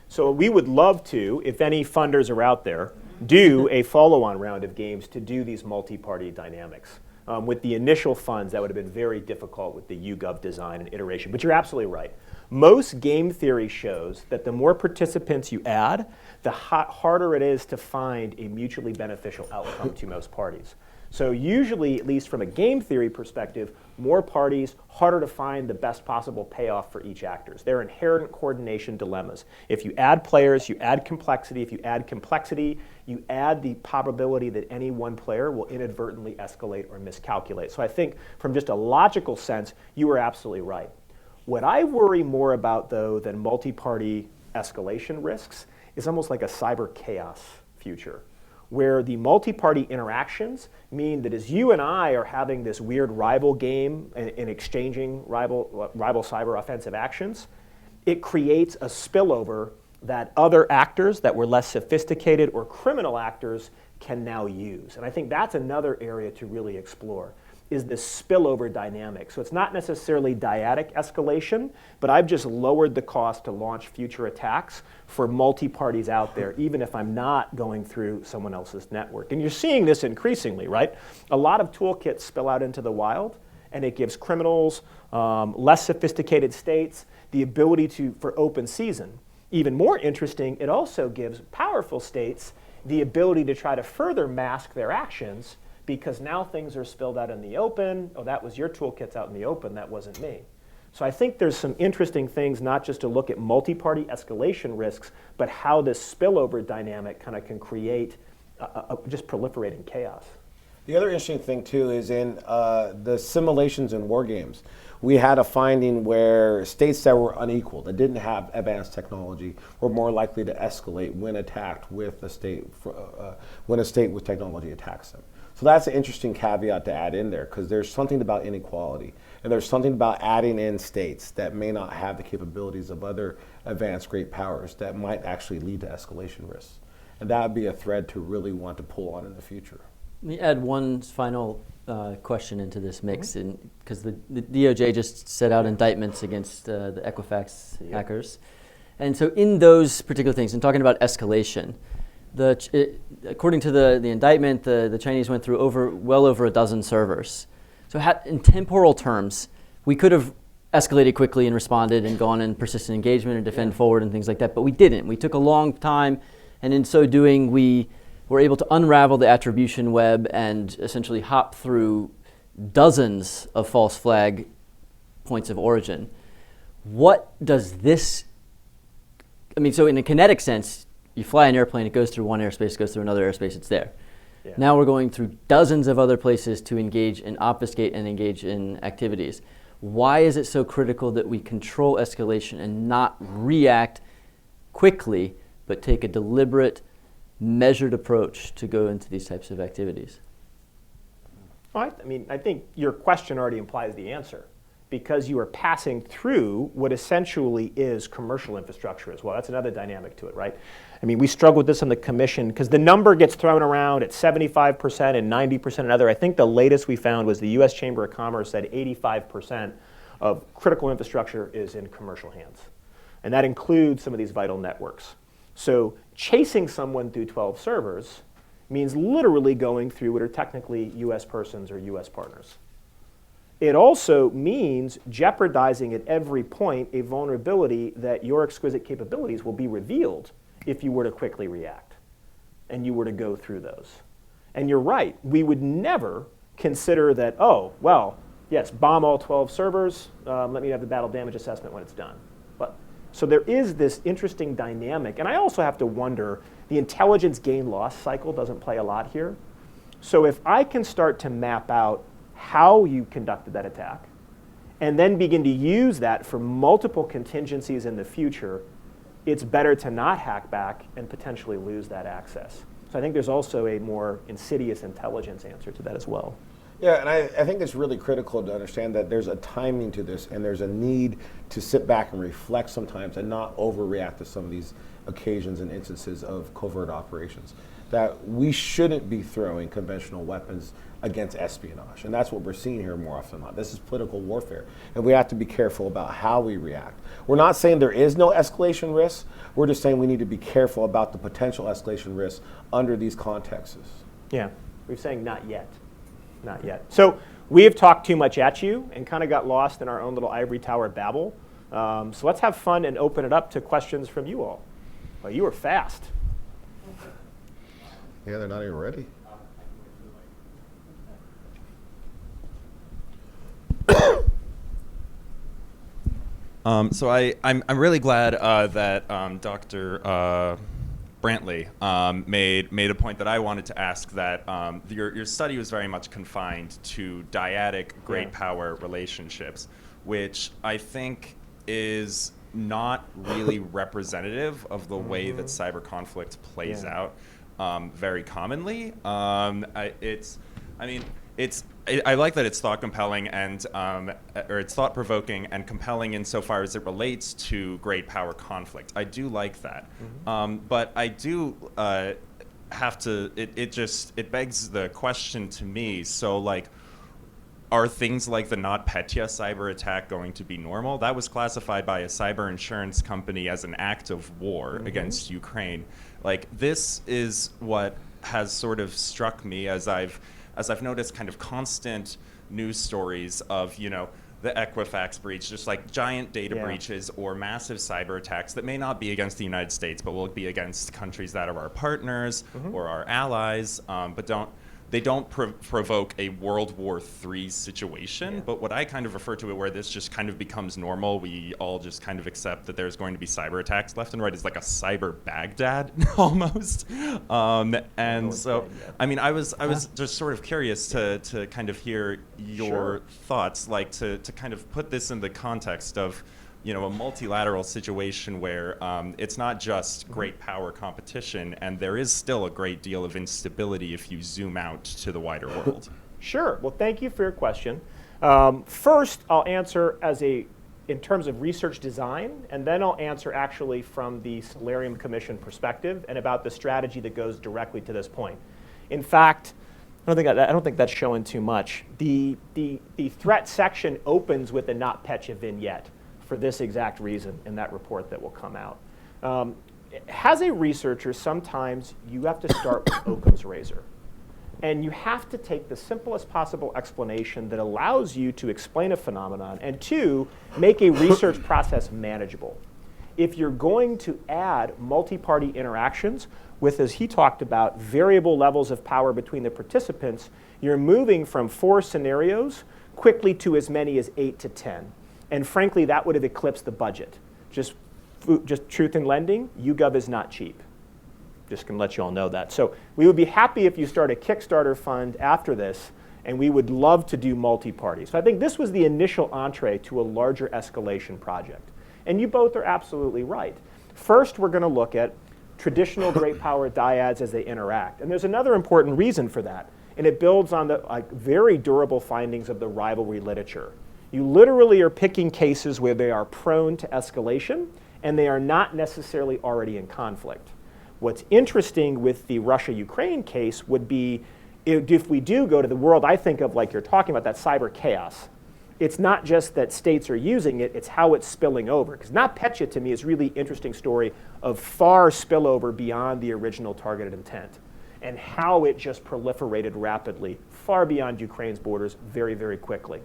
S2: So we would love to, if any funders are out there, do a follow-on round of games to do these multi-party dynamics. With the initial funds, that would have been very difficult with the YouGov design and iteration. But you're absolutely right. Most game theory shows that the more participants you add, the harder it is to find a mutually beneficial outcome to most parties. So usually, at least from a game theory perspective, more parties, harder to find the best possible payoff for each actor. They're inherent coordination dilemmas. If you add players, you add complexity. If you add complexity, you add the probability that any one player will inadvertently escalate or miscalculate. So I think from just a logical sense, you are absolutely right. What I worry more about, though, than multi-party escalation risks is almost like a cyber chaos future, where the multi-party interactions mean that as you and I are having this weird rival game and exchanging rival cyber offensive actions, it creates a spillover that other actors that were less sophisticated or criminal actors can now use. And I think that's another area to really explore, is this spillover dynamic. So it's not necessarily dyadic escalation, but I've just lowered the cost to launch future attacks for multi-parties out there, even if I'm not going through someone else's network. And you're seeing this increasingly, right? A lot of toolkits spill out into the wild, and it gives criminals, less sophisticated states, the ability for open season. Even more interesting, it also gives powerful states the ability to try to further mask their actions, because now things are spilled out in the open. Oh, that was your toolkits out in the open, that wasn't me. So I think there's some interesting things, not just to look at multi-party escalation risks, but how this spillover dynamic kind of can create just proliferating chaos.
S5: The other interesting thing, too, is in the simulations in war games. We had a finding where states that were unequal, that didn't have advanced technology, were more likely to escalate when attacked with a state, when a state with technology attacks them. So that's an interesting caveat to add in there, because there's something about inequality, and there's something about adding in states that may not have the capabilities of other advanced great powers that might actually lead to escalation risks. And that would be a thread to really want to pull on in the future.
S6: Let me add one final question into this mix, because the DOJ just set out indictments against the Equifax hackers. And so in those particular things, and talking about escalation, according to the indictment, the Chinese went through well over a dozen servers. So in temporal terms, we could have escalated quickly and responded and gone in persistent engagement and defend forward and things like that, but we didn't. We took a long time, and in so doing, we were able to unravel the attribution web and essentially hop through dozens of false flag points of origin. What does this, so in a kinetic sense, you fly an airplane, it goes through one airspace, goes through another airspace, it's there. Yeah. Now we're going through dozens of other places to engage and obfuscate and engage in activities. Why is it so critical that we control escalation and not react quickly, but take a deliberate, measured approach to go into these types of activities?
S2: Well, I think your question already implies the answer, because you are passing through what essentially is commercial infrastructure as well. That's another dynamic to it, right? We struggle with this in the commission because the number gets thrown around at 75% and 90% another. I think the latest we found was the U.S. Chamber of Commerce said 85% of critical infrastructure is in commercial hands. And that includes some of these vital networks. So chasing someone through 12 servers means literally going through what are technically U.S. persons or U.S. partners. It also means jeopardizing at every point a vulnerability that your exquisite capabilities will be revealed if you were to quickly react and you were to go through those. And you're right, we would never consider that, oh, well, yes, bomb all 12 servers, let me have the battle damage assessment when it's done. So there is this interesting dynamic. And I also have to wonder, the intelligence gain-loss cycle doesn't play a lot here. So if I can start to map out how you conducted that attack, and then begin to use that for multiple contingencies in the future, it's better to not hack back and potentially lose that access. So I think there's also a more insidious intelligence answer to that as well.
S5: Yeah, and I think it's really critical to understand that there's a timing to this, and there's a need to sit back and reflect sometimes and not overreact to some of these occasions and instances of covert operations. That we shouldn't be throwing conventional weapons against espionage, and that's what we're seeing here more often than not. This is political warfare, and we have to be careful about how we react. We're not saying there is no escalation risk, we're just saying we need to be careful about the potential escalation risks under these contexts.
S2: Yeah, we're saying not yet. Not yet. So we have talked too much at you and kind of got lost in our own little ivory tower babble. So let's have fun and open it up to questions from you all. Well, you were fast.
S5: Yeah, they're not even ready.
S7: So I'm really glad that Dr. Brantley made a point that I wanted to ask, that your study was very much confined to dyadic great power relationships, which I think is not really representative of the way that cyber conflict plays out very commonly. I like that it's thought compelling and or it's thought provoking and compelling insofar as it relates to great power conflict. I do like that, but I do have to. It begs the question to me. So like, are things like the NotPetya cyber attack going to be normal? That was classified by a cyber insurance company as an act of war against Ukraine. Like, this is what has sort of struck me as I've noticed kind of constant news stories of, you know, the Equifax breach, just like giant data breaches or massive cyber attacks that may not be against the United States, but will be against countries that are our partners or our allies, but they don't provoke a World War III situation. But what I kind of refer to it, where this just kind of becomes normal, we all just kind of accept that there's going to be cyber attacks left and right, is like a cyber Baghdad almost. And so, I mean, I was just sort of curious to kind of hear your thoughts, like to kind of put this in the context of, you know, a multilateral situation where it's not just great power competition, and there is still a great deal of instability if you zoom out to the wider world.
S2: Sure. Well, thank you for your question. First, I'll answer in terms of research design, and then I'll answer actually from the Solarium Commission perspective and about the strategy that goes directly to this point. In fact, I don't think that's showing too much. The threat section opens with a NotPetya vignette for this exact reason in that report that will come out. As a researcher, sometimes you have to start with Occam's razor. And you have to take the simplest possible explanation that allows you to explain a phenomenon, and two, make a research process manageable. If you're going to add multi-party interactions with, as he talked about, variable levels of power between the participants, you're moving from 4 scenarios quickly to as many as 8 to 10. And frankly, that would have eclipsed the budget. Just truth in lending, YouGov is not cheap. Just going to let you all know that. So we would be happy if you start a Kickstarter fund after this, and we would love to do multi-party. So I think this was the initial entree to a larger escalation project. And you both are absolutely right. First, we're going to look at traditional great power dyads as they interact. And there's another important reason for that, and it builds on the very durable findings of the rivalry literature. You literally are picking cases where they are prone to escalation, and they are not necessarily already in conflict. What's interesting with the Russia-Ukraine case would be if we do go to the world I think of, like you're talking about, that cyber chaos. It's not just that states are using it, it's how it's spilling over. Because NotPetya, to me, is a really interesting story of far spillover beyond the original targeted intent, and how it just proliferated rapidly, far beyond Ukraine's borders, very, very quickly.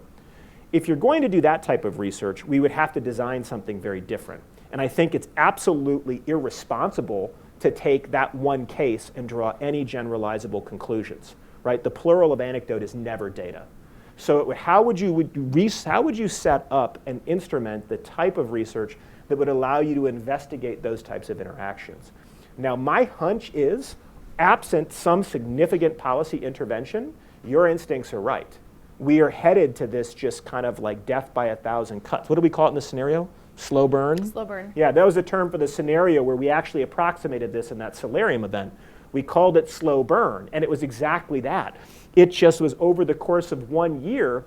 S2: If you're going to do that type of research, we would have to design something very different. And I think it's absolutely irresponsible to take that one case and draw any generalizable conclusions, right? The plural of anecdote is never data. So how would you set up and instrument the type of research that would allow you to investigate those types of interactions? Now, my hunch is absent some significant policy intervention, your instincts are right. We are headed to this just kind of like death by 1,000 cuts. What do we call it in the scenario? Slow burn?
S4: Slow burn.
S2: Yeah, that was a term for the scenario where we actually approximated this in that solarium event. We called it slow burn, and it was exactly that. It just was over the course of 1 year,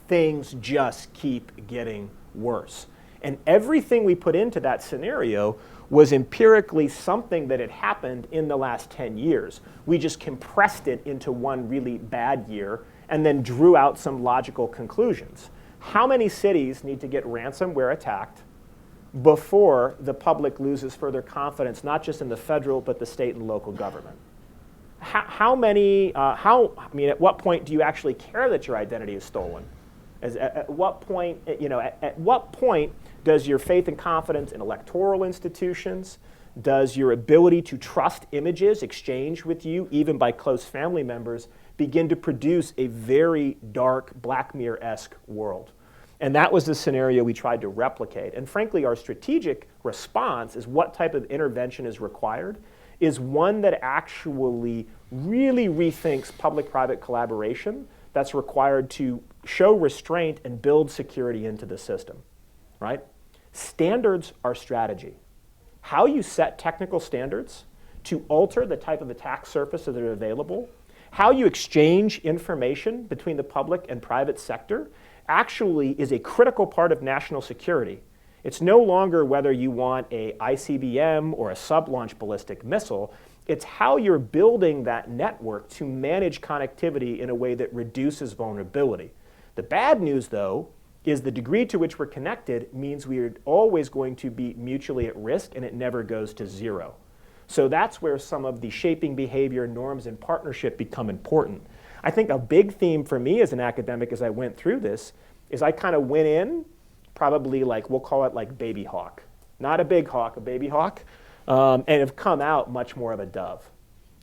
S2: things just keep getting worse. And everything we put into that scenario was empirically something that had happened in the last 10 years. We just compressed it into one really bad year and then drew out some logical conclusions. How many cities need to get ransomware attacked before the public loses further confidence, not just in the federal, but the state and local government? At what point do you actually care that your identity is stolen? At what point, at what point does your faith and confidence in electoral institutions, does your ability to trust images exchanged with you, even by close family members, begin to produce a very dark Black Mirror-esque world? And that was the scenario we tried to replicate. And frankly, our strategic response is what type of intervention is required is one that actually really rethinks public-private collaboration that's required to show restraint and build security into the system, right? Standards are strategy. How you set technical standards to alter the type of attack surface that are available, how you exchange information between the public and private sector actually is a critical part of national security. It's no longer whether you want a ICBM or a sub-launch ballistic missile. It's how you're building that network to manage connectivity in a way that reduces vulnerability. The bad news, though, is the degree to which we're connected means we are always going to be mutually at risk, and it never goes to zero. So that's where some of the shaping behavior, norms, and partnership become important. I think a big theme for me as an academic as I went through this is I kind of went in probably like, we'll call it like baby hawk. Not a big hawk, a baby hawk, and have come out much more of a dove.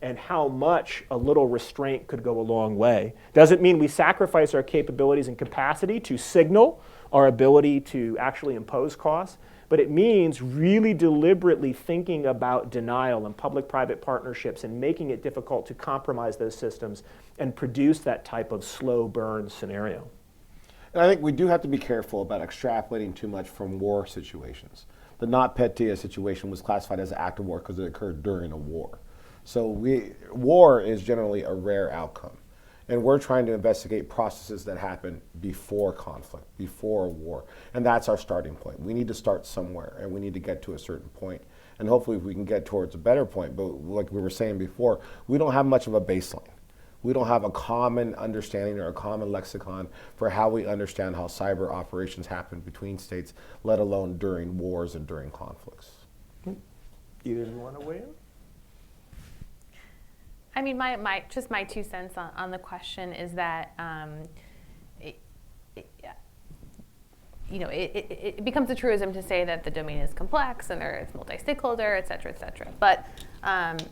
S2: And how much a little restraint could go a long way. Doesn't mean we sacrifice our capabilities and capacity to signal our ability to actually impose costs, but it means really deliberately thinking about denial and public-private partnerships and making it difficult to compromise those systems and produce that type of slow burn scenario.
S5: And I think we do have to be careful about extrapolating too much from war situations. The NotPetya situation was classified as an act of war because it occurred during a war. So war is generally a rare outcome. And we're trying to investigate processes that happen before conflict, before war. And that's our starting point. We need to start somewhere, and we need to get to a certain point. And hopefully we can get towards a better point. But like we were saying before, we don't have much of a baseline. We don't have a common understanding or a common lexicon for how we understand how cyber operations happen between states, let alone during wars and during conflicts.
S2: Either of you want to weigh in?
S4: I mean, my 2 cents on the question is that it becomes a truism to say that the domain is complex and it's multi-stakeholder, et cetera, et cetera. But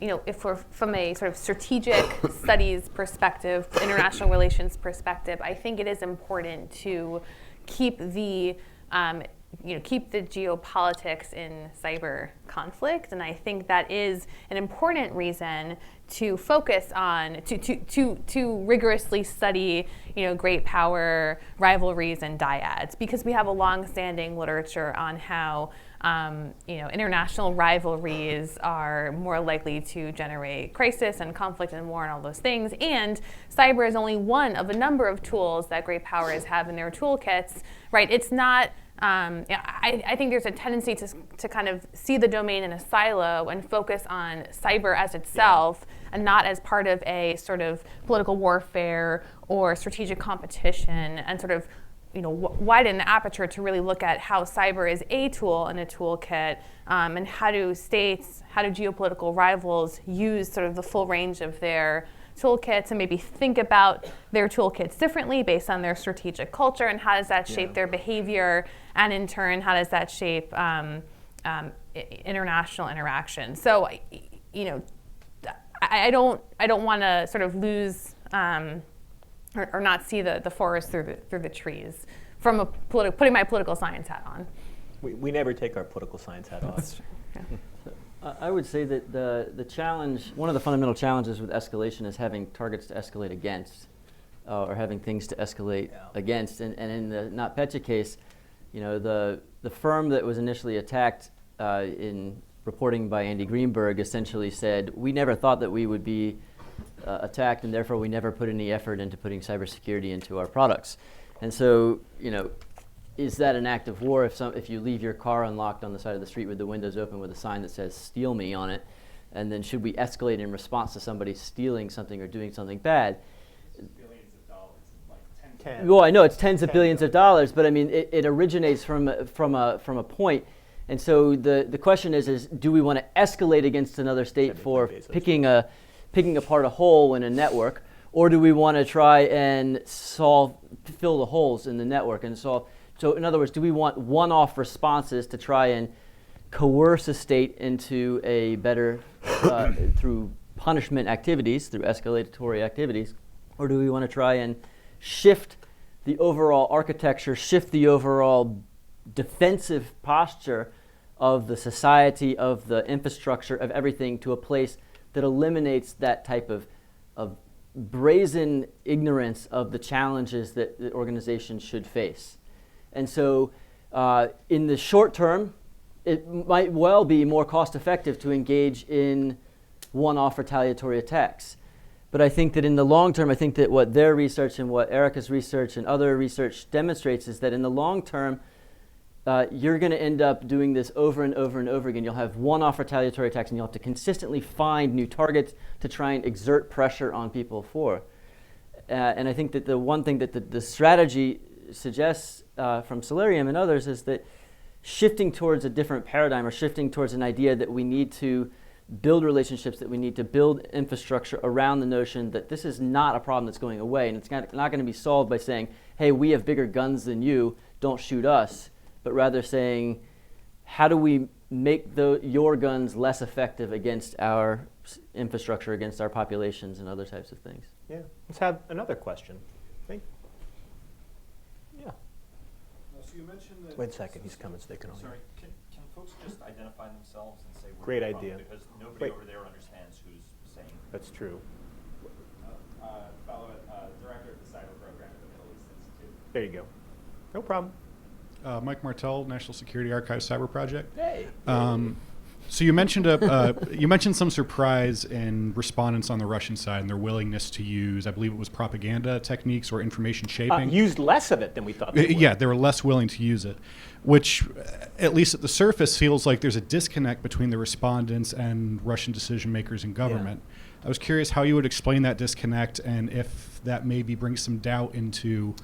S4: if we're from a sort of strategic studies perspective, international relations perspective, I think it is important to keep the keep the geopolitics in cyber conflict, and I think that is an important reason to focus on, to rigorously study, great power rivalries and dyads, because we have a long-standing literature on how, international rivalries are more likely to generate crisis and conflict and war and all those things, and cyber is only one of a number of tools that great powers have in their toolkits, right? It's not. I think there's a tendency to kind of see the domain in a silo and focus on cyber as itself and not as part of a sort of political warfare or strategic competition, and sort of widen the aperture to really look at how cyber is a tool in a toolkit, and how do geopolitical rivals use sort of the full range of their toolkits and maybe think about their toolkits differently based on their strategic culture, and how does that shape their behavior, and in turn, how does that shape international interaction? So, I don't want to sort of lose or not see the forest through the trees from putting my political science hat on.
S2: We never take our political science hat off.
S6: I would say that the challenge, one of the fundamental challenges with escalation is having targets to escalate against, or having things to escalate against. And in the NotPetya case, you know, the firm that was initially attacked in reporting by Andy Greenberg essentially said, we never thought that we would be attacked, and therefore we never put any effort into putting cybersecurity into our products. And so, you know, is that an act of war if you leave your car unlocked on the side of the street with the windows open with a sign that says "Steal me" on it? And then should we escalate in response to somebody stealing something or doing something bad?
S7: Billions of dollars, like
S2: 10.
S6: Well, I know it's tens of billions of dollars, but I mean, it originates from a point. And so the question is do we want to escalate against another state for picking apart a hole in a network, or do we want to try and fill the holes in the network and solve? So in other words, do we want one-off responses to try and coerce a state into a better, through punishment activities, through escalatory activities, or do we want to try and shift the overall architecture, shift the overall defensive posture of the society, of the infrastructure, of everything to a place that eliminates that type of brazen ignorance of the challenges that the organization should face? And so in the short term, it might well be more cost effective to engage in one-off retaliatory attacks. But I think that in the long term, I think that what their research and what Erica's research and other research demonstrates is that in the long term, you're going to end up doing this over and over and over again. You'll have one-off retaliatory attacks, and you'll have to consistently find new targets to try and exert pressure on people for. And I think that the one thing that the strategy suggests from Solarium and others is that shifting towards a different paradigm, or shifting towards an idea that we need to build relationships, that we need to build infrastructure around the notion that this is not a problem that's going away, and it's not going to be solved by saying, hey, we have bigger guns than you, don't shoot us, but rather saying, how do we make your guns less effective against our infrastructure, against our populations, and other types of things?
S2: Yeah. Let's have another question. Yeah.
S8: So you mentioned that.
S2: Wait a second. He's coming so they can all hear.
S8: Sorry, can folks just identify themselves and say where
S2: Great
S8: they're
S2: idea.
S8: from? Because nobody
S2: Wait.
S8: over there understands who's saying.
S2: That's true.
S7: Fellow director of the cyber program at the Middle East Institute.
S2: There you go. No problem.
S9: Mike Martell, National Security Archive Cyber Project.
S2: Hey.
S9: So you mentioned some surprise in respondents on the Russian side and their willingness to use, I believe it was propaganda techniques or information shaping.
S2: Used less of it than we thought they would.
S9: Yeah, they were less willing to use it, which, at least at the surface, feels like there's a disconnect between the respondents and Russian decision makers in government. I was curious how you would explain that disconnect, and if that maybe brings some doubt into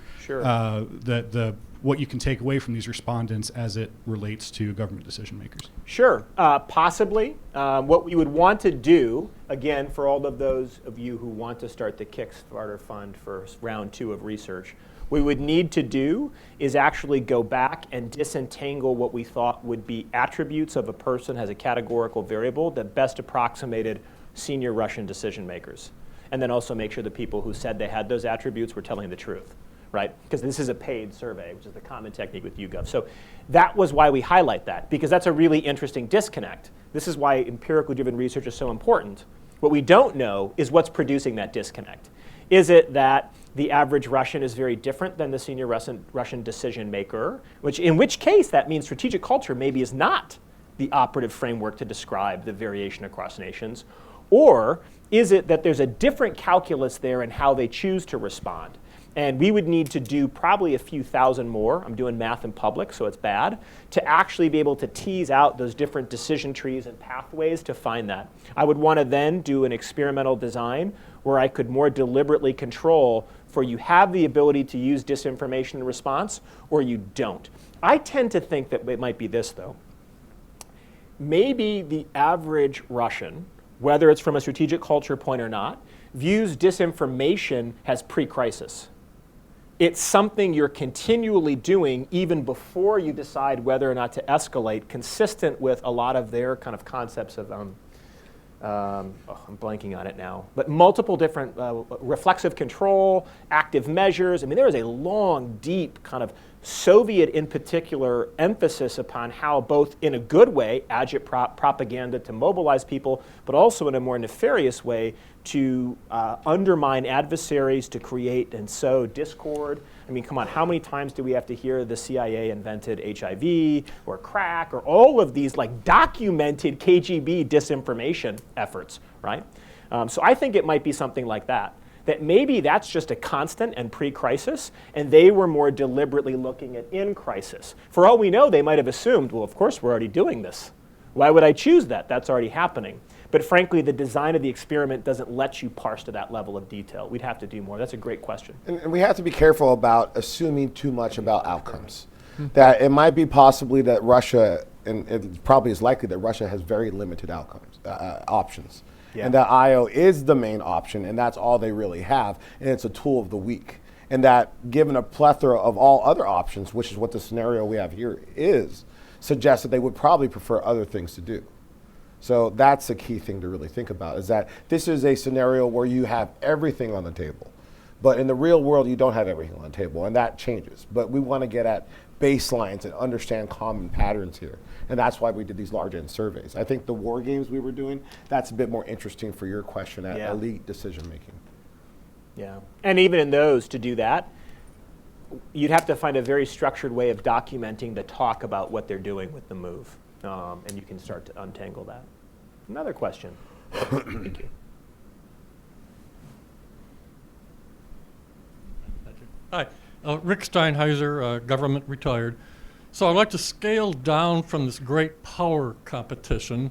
S9: what you can take away from these respondents as it relates to government decision makers.
S2: Sure, possibly. What we would want to do, again, for all of those of you who want to start the Kickstarter fund for round 2 of research, we would need to do is actually go back and disentangle what we thought would be attributes of a person as a categorical variable that best approximated senior Russian decision makers. And then also make sure the people who said they had those attributes were telling the truth, right? Because this is a paid survey, which is the common technique with YouGov. So that was why we highlight that, because that's a really interesting disconnect. This is why empirically driven research is so important. What we don't know is what's producing that disconnect. Is it that the average Russian is very different than the senior Russian decision maker, in which case that means strategic culture maybe is not the operative framework to describe the variation across nations? Or is it that there's a different calculus there in how they choose to respond? And we would need to do probably a few thousand more, I'm doing math in public, so it's bad, to actually be able to tease out those different decision trees and pathways to find that. I would want to then do an experimental design where I could more deliberately control for you have the ability to use disinformation in response or you don't. I tend to think that it might be this, though. Maybe the average Russian, whether it's from a strategic culture point or not, views disinformation as pre-crisis. It's something you're continually doing even before you decide whether or not to escalate, consistent with a lot of their kind of concepts of, I'm blanking on it now, but multiple different reflexive control, active measures. I mean, there is a long, deep kind of Soviet, in particular, emphasis upon how both in a good way, propaganda to mobilize people, but also in a more nefarious way to undermine adversaries, to create and sow discord. I mean, come on, how many times do we have to hear the CIA invented HIV or crack or all of these like documented KGB disinformation efforts, right? So I think it might be something like that. That maybe that's just a constant and pre-crisis, and they were more deliberately looking at in crisis. For all we know, they might have assumed, well, of course, we're already doing this. Why would I choose that? That's already happening. But frankly, the design of the experiment doesn't let you parse to that level of detail. We'd have to do more. That's a great question.
S5: And we have to be careful about assuming too much about outcomes. That it might be possibly that Russia, and it probably is likely that Russia has very limited outcomes, options. Yeah. And that IO is the main option, and that's all they really have, and it's a tool of the weak. And that given a plethora of all other options, which is what the scenario we have here is, suggests that they would probably prefer other things to do. So that's a key thing to really think about, is that this is a scenario where you have everything on the table. But in the real world, you don't have everything on the table, and that changes. But we want to get at baselines and understand common patterns here. And that's why we did these large end surveys. I think the war games we were doing, that's a bit more interesting for your question at elite decision making.
S2: Yeah, and even in those, to do that, you'd have to find a very structured way of documenting the talk about what they're doing with the move. And you can start to untangle that. Another question. Thank you.
S10: Hi, Rick Steinheiser, government retired. So I'd like to scale down from this great power competition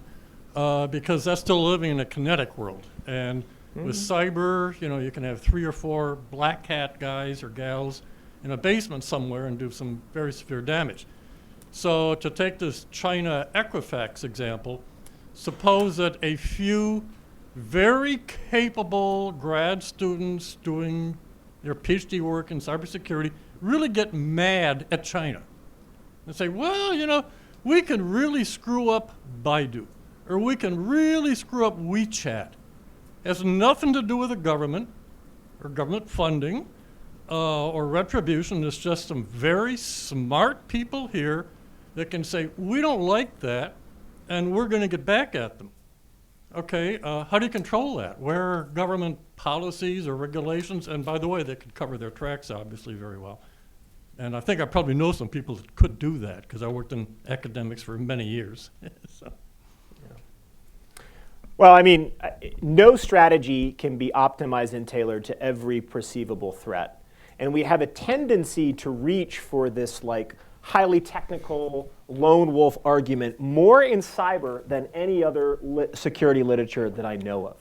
S10: because that's still living in a kinetic world. And with cyber, you know, you can have 3 or 4 black hat guys or gals in a basement somewhere and do some very severe damage. So to take this China Equifax example, suppose that a few very capable grad students doing their PhD work in cybersecurity really get mad at China and say, well, you know, we can really screw up Baidu, or we can really screw up WeChat. It has nothing to do with the government or government funding or retribution. It's just some very smart people here that can say, we don't like that, and we're going to get back at them. Okay, how do you control that? Where are government policies or regulations? And by the way, they could cover their tracks, obviously, very well. And I think I probably know some people that could do that, because I worked in academics for many years. So.
S2: Well, I mean, no strategy can be optimized and tailored to every perceivable threat. And we have a tendency to reach for this, like, highly technical lone wolf argument more in cyber than any other security literature that I know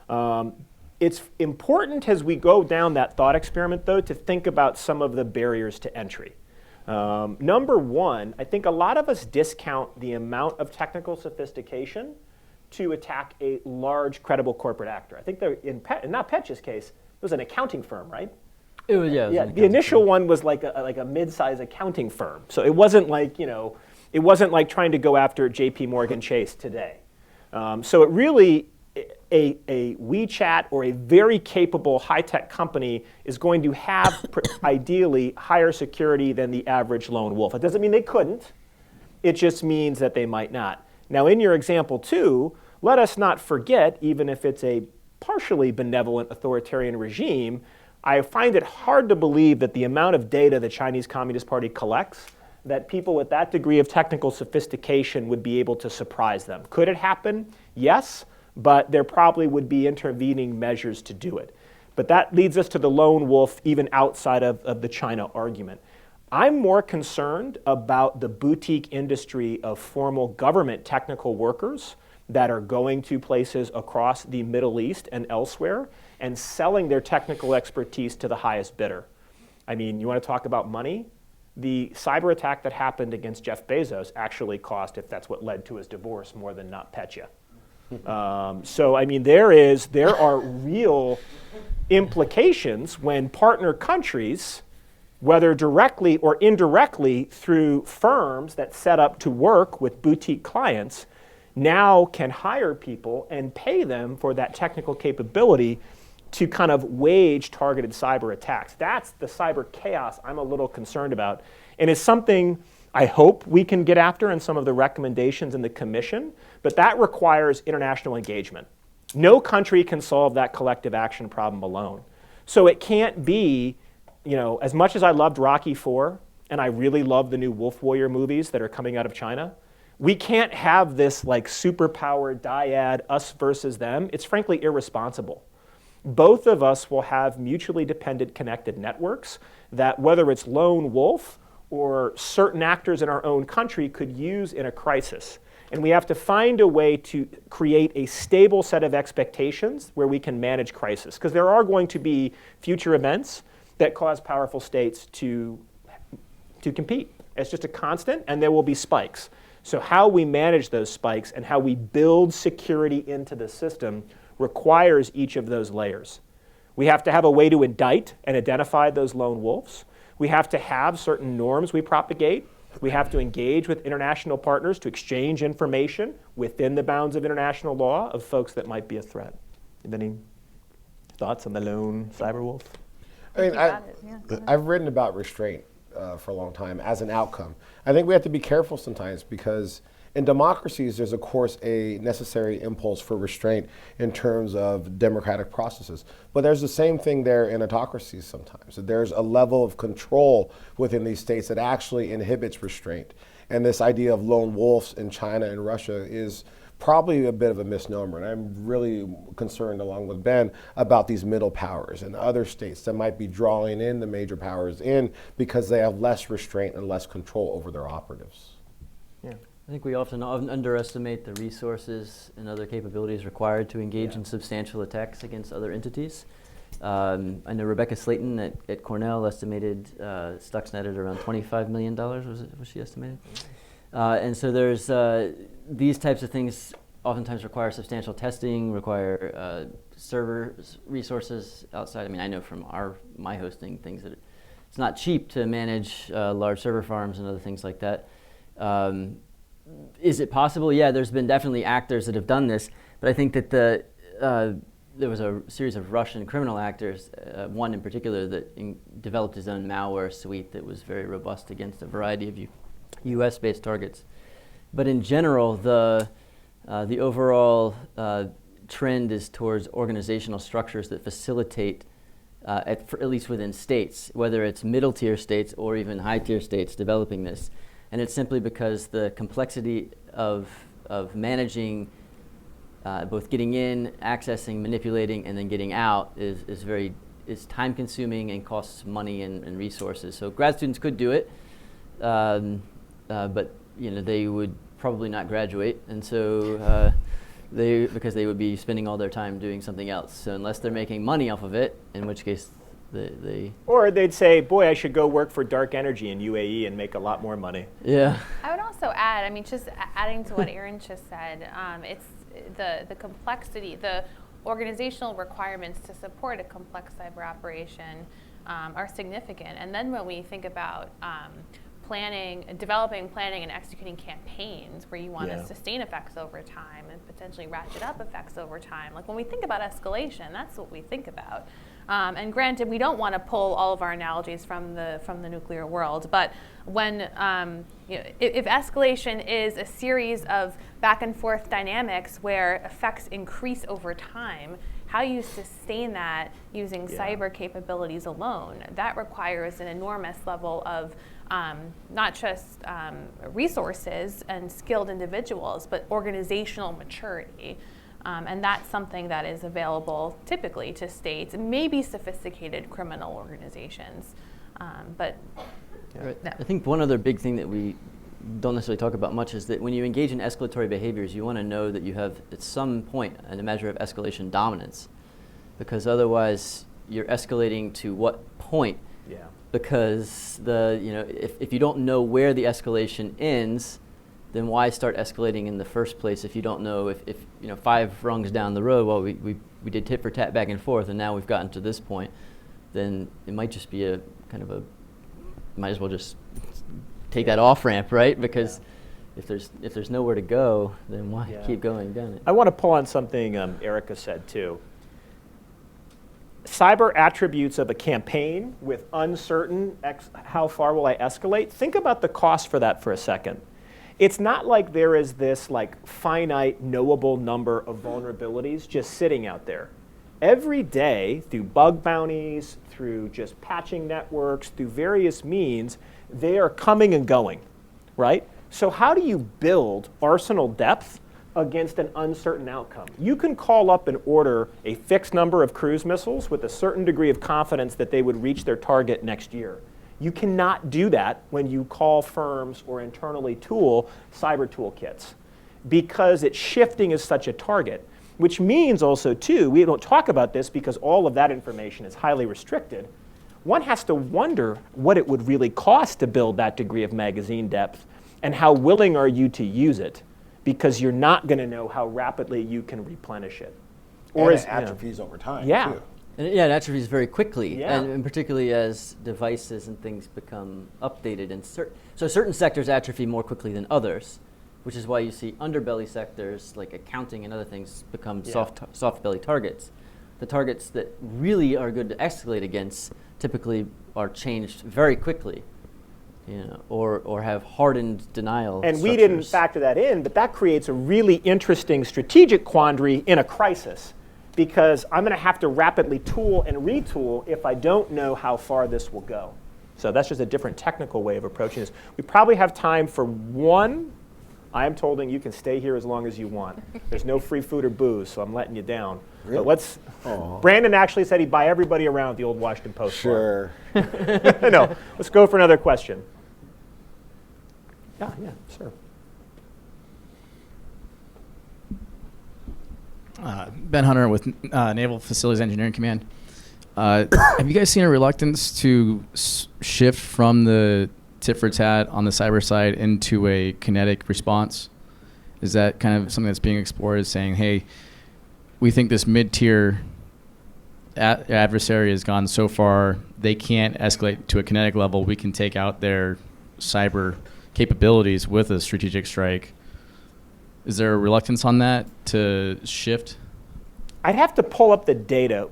S2: of. It's important as we go down that thought experiment, though, to think about some of the barriers to entry. Number one, I think a lot of us discount the amount of technical sophistication to attack a large, credible corporate actor. I think in not Petch's case, it was an accounting firm, right?
S6: It was, yeah.
S2: The initial one was like a mid-size accounting firm. So it wasn't like, you know, it wasn't like trying to go after JP Morgan Chase today. So it really, a WeChat or a very capable high-tech company is going to have ideally higher security than the average lone wolf. It doesn't mean they couldn't. It just means that they might not. Now, in your example, too, let us not forget, even if it's a partially benevolent authoritarian regime, I find it hard to believe that the amount of data the Chinese Communist Party collects, that people with that degree of technical sophistication would be able to surprise them. Could it happen? Yes, but there probably would be intervening measures to do it. But that leads us to the lone wolf even outside of the China argument. I'm more concerned about the boutique industry of formal government technical workers that are going to places across the Middle East and elsewhere and selling their technical expertise to the highest bidder. I mean, you want to talk about money? The cyber attack that happened against Jeff Bezos actually cost, if that's what led to his divorce, more than NotPetya. So, I mean, there are real implications when partner countries, whether directly or indirectly through firms that set up to work with boutique clients, now can hire people and pay them for that technical capability to kind of wage targeted cyber attacks. That's the cyber chaos I'm a little concerned about. and is something I hope we can get after in some of the recommendations in the Commission, but that requires international engagement. No country can solve that collective action problem alone. So it can't be, as much as I loved Rocky IV, and I really love the new Wolf Warrior movies that are coming out of China, we can't have this like superpower dyad, us versus them. It's frankly irresponsible. Both of us will have mutually dependent connected networks that, whether it's lone wolf or certain actors in our own country, could use in a crisis. And we have to find a way to create a stable set of expectations where we can manage crisis. Because there are going to be future events that cause powerful states to compete. It's just a constant, and there will be spikes. So how we manage those spikes and how we build security into the system requires each of those layers. We have to have a way to indict and identify those lone wolves. We have to have certain norms we propagate. We have to engage with international partners to exchange information within the bounds of international law of folks that might be a threat. Have any thoughts on the lone cyber wolf?
S5: I mean, I've written about restraint for a long time as an outcome. I think we have to be careful sometimes because in democracies, there's of course a necessary impulse for restraint in terms of democratic processes. But there's the same thing there in autocracies sometimes. There's a level of control within these states that actually inhibits restraint. And this idea of lone wolves in China and Russia is probably a bit of a misnomer. And I'm really concerned, along with Ben, about these middle powers and other states that might be drawing in the major powers in because they have less restraint and less control over their operatives.
S2: Yeah.
S6: I think we often underestimate the resources and other capabilities required to engage in substantial attacks against other entities. I know Rebecca Slayton at Cornell estimated Stuxnet at around $25 million, was she estimated? And so there's these types of things oftentimes require substantial testing, require server resources outside. I mean, I know from my hosting things that it's not cheap to manage large server farms and other things like that. Is it possible? Yeah, there's been definitely actors that have done this, but I think that there was a series of Russian criminal actors, one in particular that developed his own malware suite that was very robust against a variety of US-based targets. But in general, the overall trend is towards organizational structures that facilitate, at least within states, whether it's middle-tier states or even high-tier states developing this. And it's simply because the complexity of managing both getting in, accessing, manipulating, and then getting out is time consuming and costs money and resources. So grad students could do it, but they would probably not graduate, and so because they would be spending all their time doing something else. So unless they're making money off of it, in which case
S2: or they'd say, boy, I should go work for Dark Energy in UAE and make a lot more money.
S6: Yeah.
S4: I would also add, I mean, just adding to what Aaron just said, it's the complexity, the organizational requirements to support a complex cyber operation are significant. And then when we think about developing, planning, and executing campaigns where you want to sustain effects over time and potentially ratchet up effects over time. Like when we think about escalation, that's what we think about. And granted, we don't want to pull all of our analogies from the nuclear world, but when if escalation is a series of back and forth dynamics where effects increase over time, how you sustain that using cyber capabilities alone, that requires an enormous level of not just resources and skilled individuals, but organizational maturity. And that's something that is available typically to states, maybe sophisticated criminal organizations. But
S6: right. I think one other big thing that we don't necessarily talk about much is that when you engage in escalatory behaviors, you want to know that you have at some point a measure of escalation dominance, because otherwise you're escalating to what point?
S2: Yeah.
S6: Because if you don't know where the escalation ends, then why start escalating in the first place if you don't know if 5 rungs down the road, well, we did tit for tat back and forth and now we've gotten to this point, then it might just be might as well just take that off ramp, right? Because if there's nowhere to go, then why keep going down it?
S2: I want to pull on something Erica said too. cyber attributes of a campaign with uncertain how far will I escalate, think about the cost for that for a second. It's not like there is this like finite knowable number of vulnerabilities just sitting out there. Every day, through bug bounties, through just patching networks, through various means, they are coming and going, right? So how do you build arsenal depth against an uncertain outcome? You can call up and order a fixed number of cruise missiles with a certain degree of confidence that they would reach their target next year. You cannot do that when you call firms or internally tool cyber toolkits because its shifting is such a target, which means also, too, we don't talk about this because all of that information is highly restricted. One has to wonder what it would really cost to build that degree of magazine depth and how willing are you to use it, because you're not going to know how rapidly you can replenish it.
S5: Or it atrophies over time, too.
S6: And it atrophies very quickly,
S2: Yeah.
S6: and particularly as devices and things become updated. And so certain sectors atrophy more quickly than others, which is why you see underbelly sectors like accounting and other things become soft belly targets. The targets that really are good to escalate against typically are changed very quickly, or have hardened denial
S2: And
S6: structures.
S2: we didn't factor that in, but that creates a really interesting strategic quandary in a crisis, because I'm going to have to rapidly tool and retool if I don't know how far this will go. So that's just a different technical way of approaching this. We probably have time for one. I am told you can stay here as long as you want. There's no free food or booze, so I'm letting you down.
S5: Really?
S2: But let's. Brandon actually said he'd buy everybody around at the old Washington Post.
S5: Sure.
S2: No, let's go for another question. Yeah, sir.
S11: Ben Hunter with Naval Facilities Engineering Command. Have you guys seen a reluctance to shift from the tit for tat on the cyber side into a kinetic response? Is that kind of something that's being explored, is saying, hey, we think this mid-tier adversary has gone so far, they can't escalate to a kinetic level. We can take out their cyber capabilities with a strategic strike. Is there a reluctance on that to shift?
S2: I'd have to pull up the data.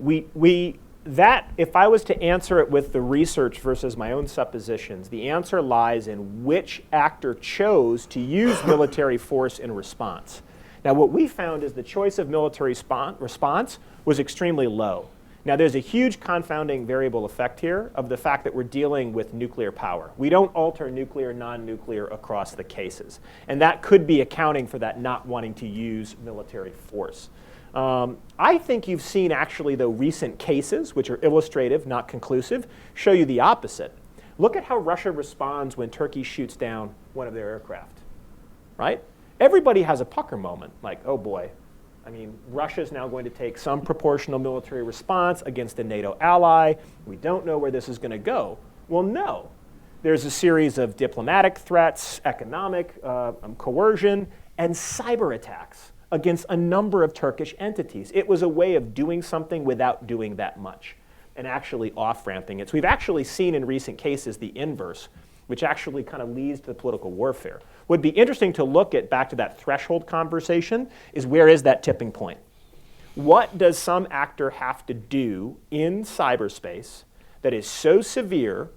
S2: If I was to answer it with the research versus my own suppositions, the answer lies in which actor chose to use military force in response. Now, what we found is the choice of military response was extremely low. Now, there's a huge confounding variable effect here of the fact that we're dealing with nuclear power. We don't alter nuclear, non-nuclear across the cases. And that could be accounting for that not wanting to use military force. I think you've seen actually, though, recent cases, which are illustrative, not conclusive, show you the opposite. Look at how Russia responds when Turkey shoots down one of their aircraft, right? Everybody has a pucker moment, like, oh boy. I mean, Russia's now going to take some proportional military response against a NATO ally. We don't know where this is going to go. Well, no. There's a series of diplomatic threats, economic coercion, and cyber attacks against a number of Turkish entities. It was a way of doing something without doing that much and actually off-ramping it. So we've actually seen in recent cases the inverse, which actually kind of leads to the political warfare. What would be interesting to look at, back to that threshold conversation, is where is that tipping point? What does some actor have to do in cyberspace that is so severe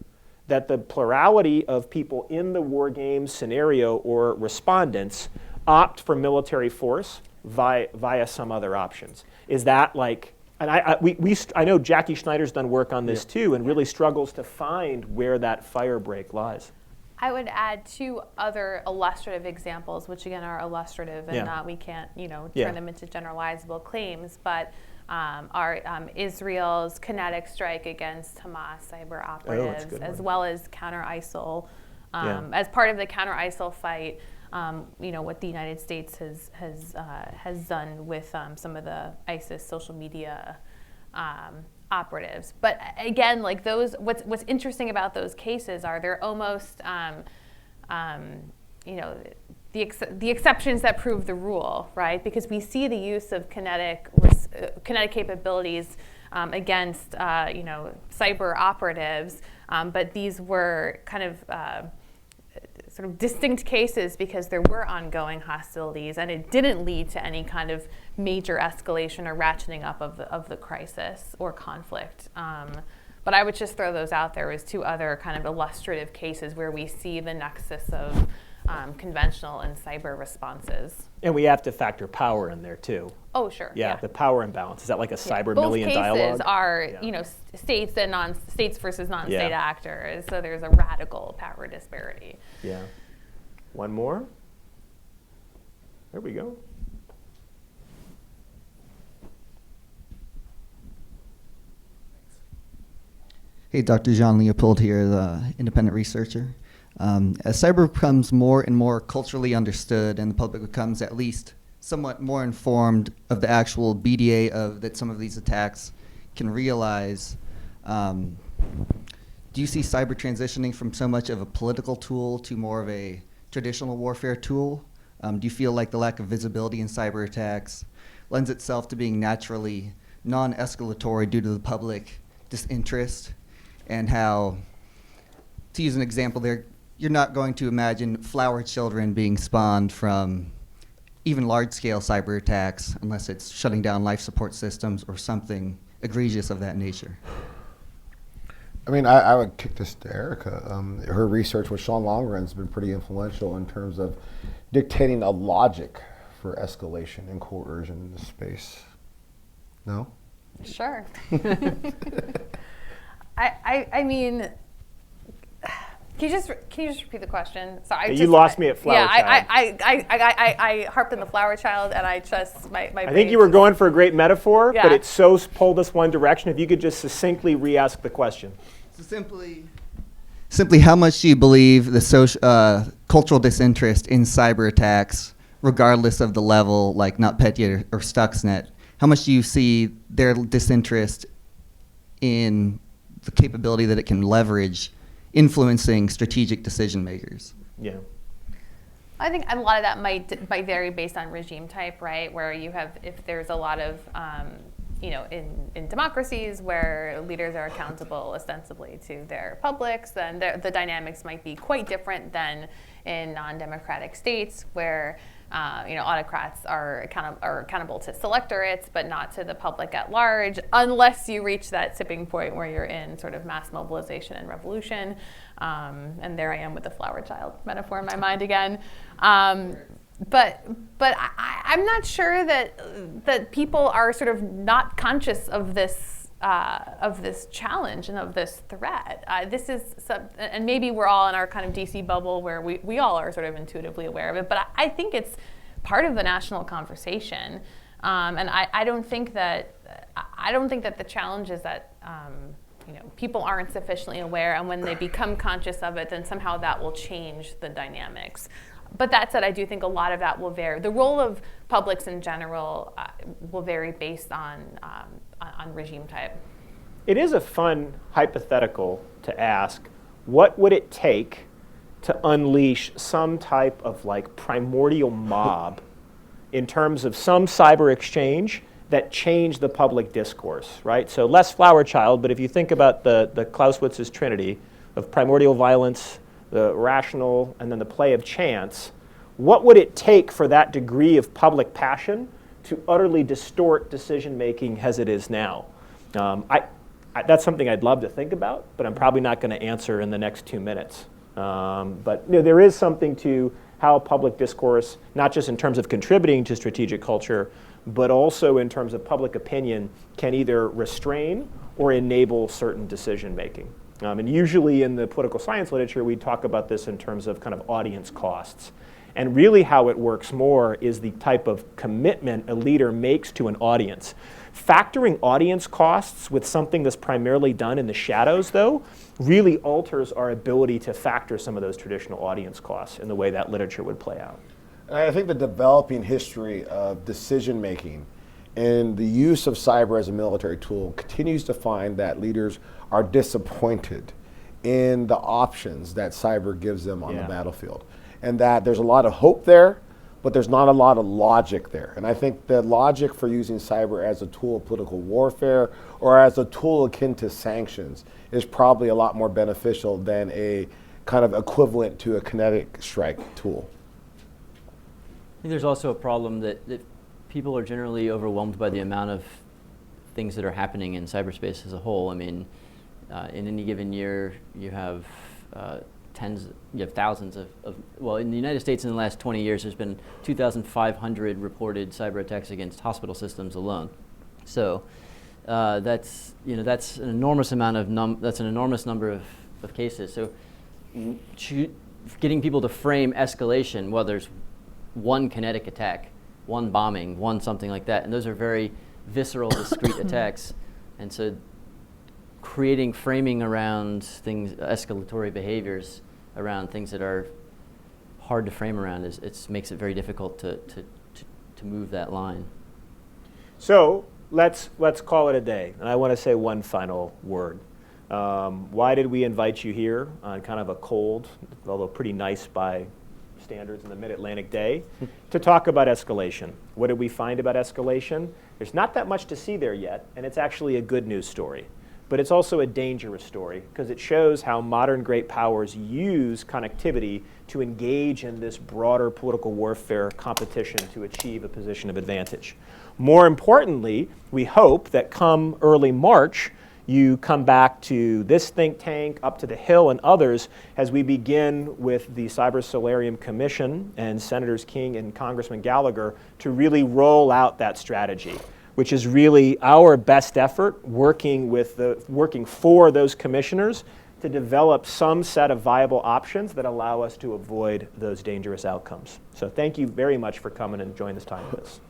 S2: that the plurality of people in the war game scenario or respondents opt for military force via some other options? Is that like, and I know Jackie Schneider's done work on this too, and really struggles to find where that fire break lies.
S4: I would add two other illustrative examples, which again are illustrative and not, we can't, turn them into generalizable claims, but are Israel's kinetic strike against Hamas cyber operatives, as well as counter-ISIL. As part of the counter-ISIL fight, what the United States has done with some of the ISIS social media operatives. But again, like those, what's interesting about those cases are they're almost, the exceptions that prove the rule, right? Because we see the use of kinetic capabilities against, cyber operatives, but these were kind of sort of distinct cases because there were ongoing hostilities and it didn't lead to any kind of major escalation or ratcheting up of the crisis or conflict. But I would just throw those out there as two other kind of illustrative cases where we see the nexus of conventional and cyber responses.
S2: And we have to factor power in there too.
S4: Oh, sure.
S2: Yeah, the power imbalance. Is that like a cyber
S4: Both
S2: million
S4: cases
S2: dialogue?
S4: are,
S2: Yeah.
S4: states and states versus non-state
S2: Yeah.
S4: actors. So there's a radical power disparity.
S2: Yeah. One more. There we go.
S12: Hey, Dr. Jean Leopold here, the independent researcher. As cyber becomes more and more culturally understood and the public becomes at least somewhat more informed of the actual BDA that some of these attacks can realize, do you see cyber transitioning from so much of a political tool to more of a traditional warfare tool? Do you feel like the lack of visibility in cyber attacks lends itself to being naturally non-escalatory due to the public disinterest? And how, to use an example there, you're not going to imagine flower children being spawned from even large-scale cyber attacks unless it's shutting down life support systems or something egregious of that nature.
S5: I mean, I would kick this to Erica. Her research with Sean Longren's been pretty influential in terms of dictating a logic for escalation and coercion in this space. No?
S4: Sure. I mean, can you just repeat the question? Sorry,
S2: You lost me at flower child.
S4: I harped on the flower child, and I just my.
S2: I think you were going for a great metaphor,
S4: Yeah.
S2: but it so pulled us one direction. If you could just succinctly re-ask the question.
S12: So simply, how much do you believe the cultural disinterest in cyber attacks, regardless of the level, like NotPetya or Stuxnet, how much do you see their disinterest in the capability that it can leverage influencing strategic decision makers?
S2: Yeah.
S4: I think a lot of that might vary based on regime type, right? Where you have, if there's a lot of, in democracies where leaders are accountable ostensibly to their publics, then the dynamics might be quite different than in non-democratic states where autocrats are accountable to selectorates, but not to the public at large, unless you reach that tipping point where you're in sort of mass mobilization and revolution. And there I am with the flower child metaphor in my mind again. But I'm not sure that people are sort of not conscious of this challenge and of this threat. And maybe we're all in our kind of DC bubble where we all are sort of intuitively aware of it, but I think it's part of the national conversation. And I don't think that the challenge is that people aren't sufficiently aware, and when they become conscious of it, then somehow that will change the dynamics. But that said, I do think a lot of that will vary. The role of publics in general will vary based on regime type.
S2: It is a fun hypothetical to ask, what would it take to unleash some type of like primordial mob in terms of some cyber exchange that changed the public discourse, right? So less flower child, but if you think about the Clausewitz's trinity of primordial violence, the rational, and then the play of chance, what would it take for that degree of public passion to utterly distort decision-making as it is now? That's something I'd love to think about, but I'm probably not going to answer in the next 2 minutes. But there is something to how public discourse, not just in terms of contributing to strategic culture, but also in terms of public opinion, can either restrain or enable certain decision-making. And usually in the political science literature, we talk about this in terms of kind of audience costs. And really how it works more is the type of commitment a leader makes to an audience. Factoring audience costs with something that's primarily done in the shadows, though, really alters our ability to factor some of those traditional audience costs in the way that literature would play out.
S5: And I think the developing history of decision making and the use of cyber as a military tool continues to find that leaders are disappointed in the options that cyber gives them on the battlefield. And that there's a lot of hope there, but there's not a lot of logic there. And I think the logic for using cyber as a tool of political warfare or as a tool akin to sanctions is probably a lot more beneficial than a kind of equivalent to a kinetic strike tool.
S6: I think there's also a problem that people are generally overwhelmed by the amount of things that are happening in cyberspace as a whole. I mean, in any given year, you have thousands of, well, in the United States in the last 20 years, there's been 2,500 reported cyber attacks against hospital systems alone. So that's an enormous amount of that's an enormous number of cases. So getting people to frame escalation, well, there's one kinetic attack, one bombing, one something like that, and those are very visceral, discrete attacks, and so framing around things, escalatory behaviors around things that are hard to frame around makes it very difficult to move that line.
S2: So let's call it a day, and I want to say one final word. Why did we invite you here on kind of a cold, although pretty nice by standards in the Mid-Atlantic day, to talk about escalation? What did we find about escalation? There's not that much to see there yet, and it's actually a good news story. But it's also a dangerous story because it shows how modern great powers use connectivity to engage in this broader political warfare competition to achieve a position of advantage. More importantly, we hope that come early March, you come back to this think tank, Up to the Hill, and others as we begin with the Cyber Solarium Commission and Senators King and Congressman Gallagher to really roll out that strategy, which is really our best effort working for those commissioners to develop some set of viable options that allow us to avoid those dangerous outcomes. So thank you very much for coming and joining this time with us.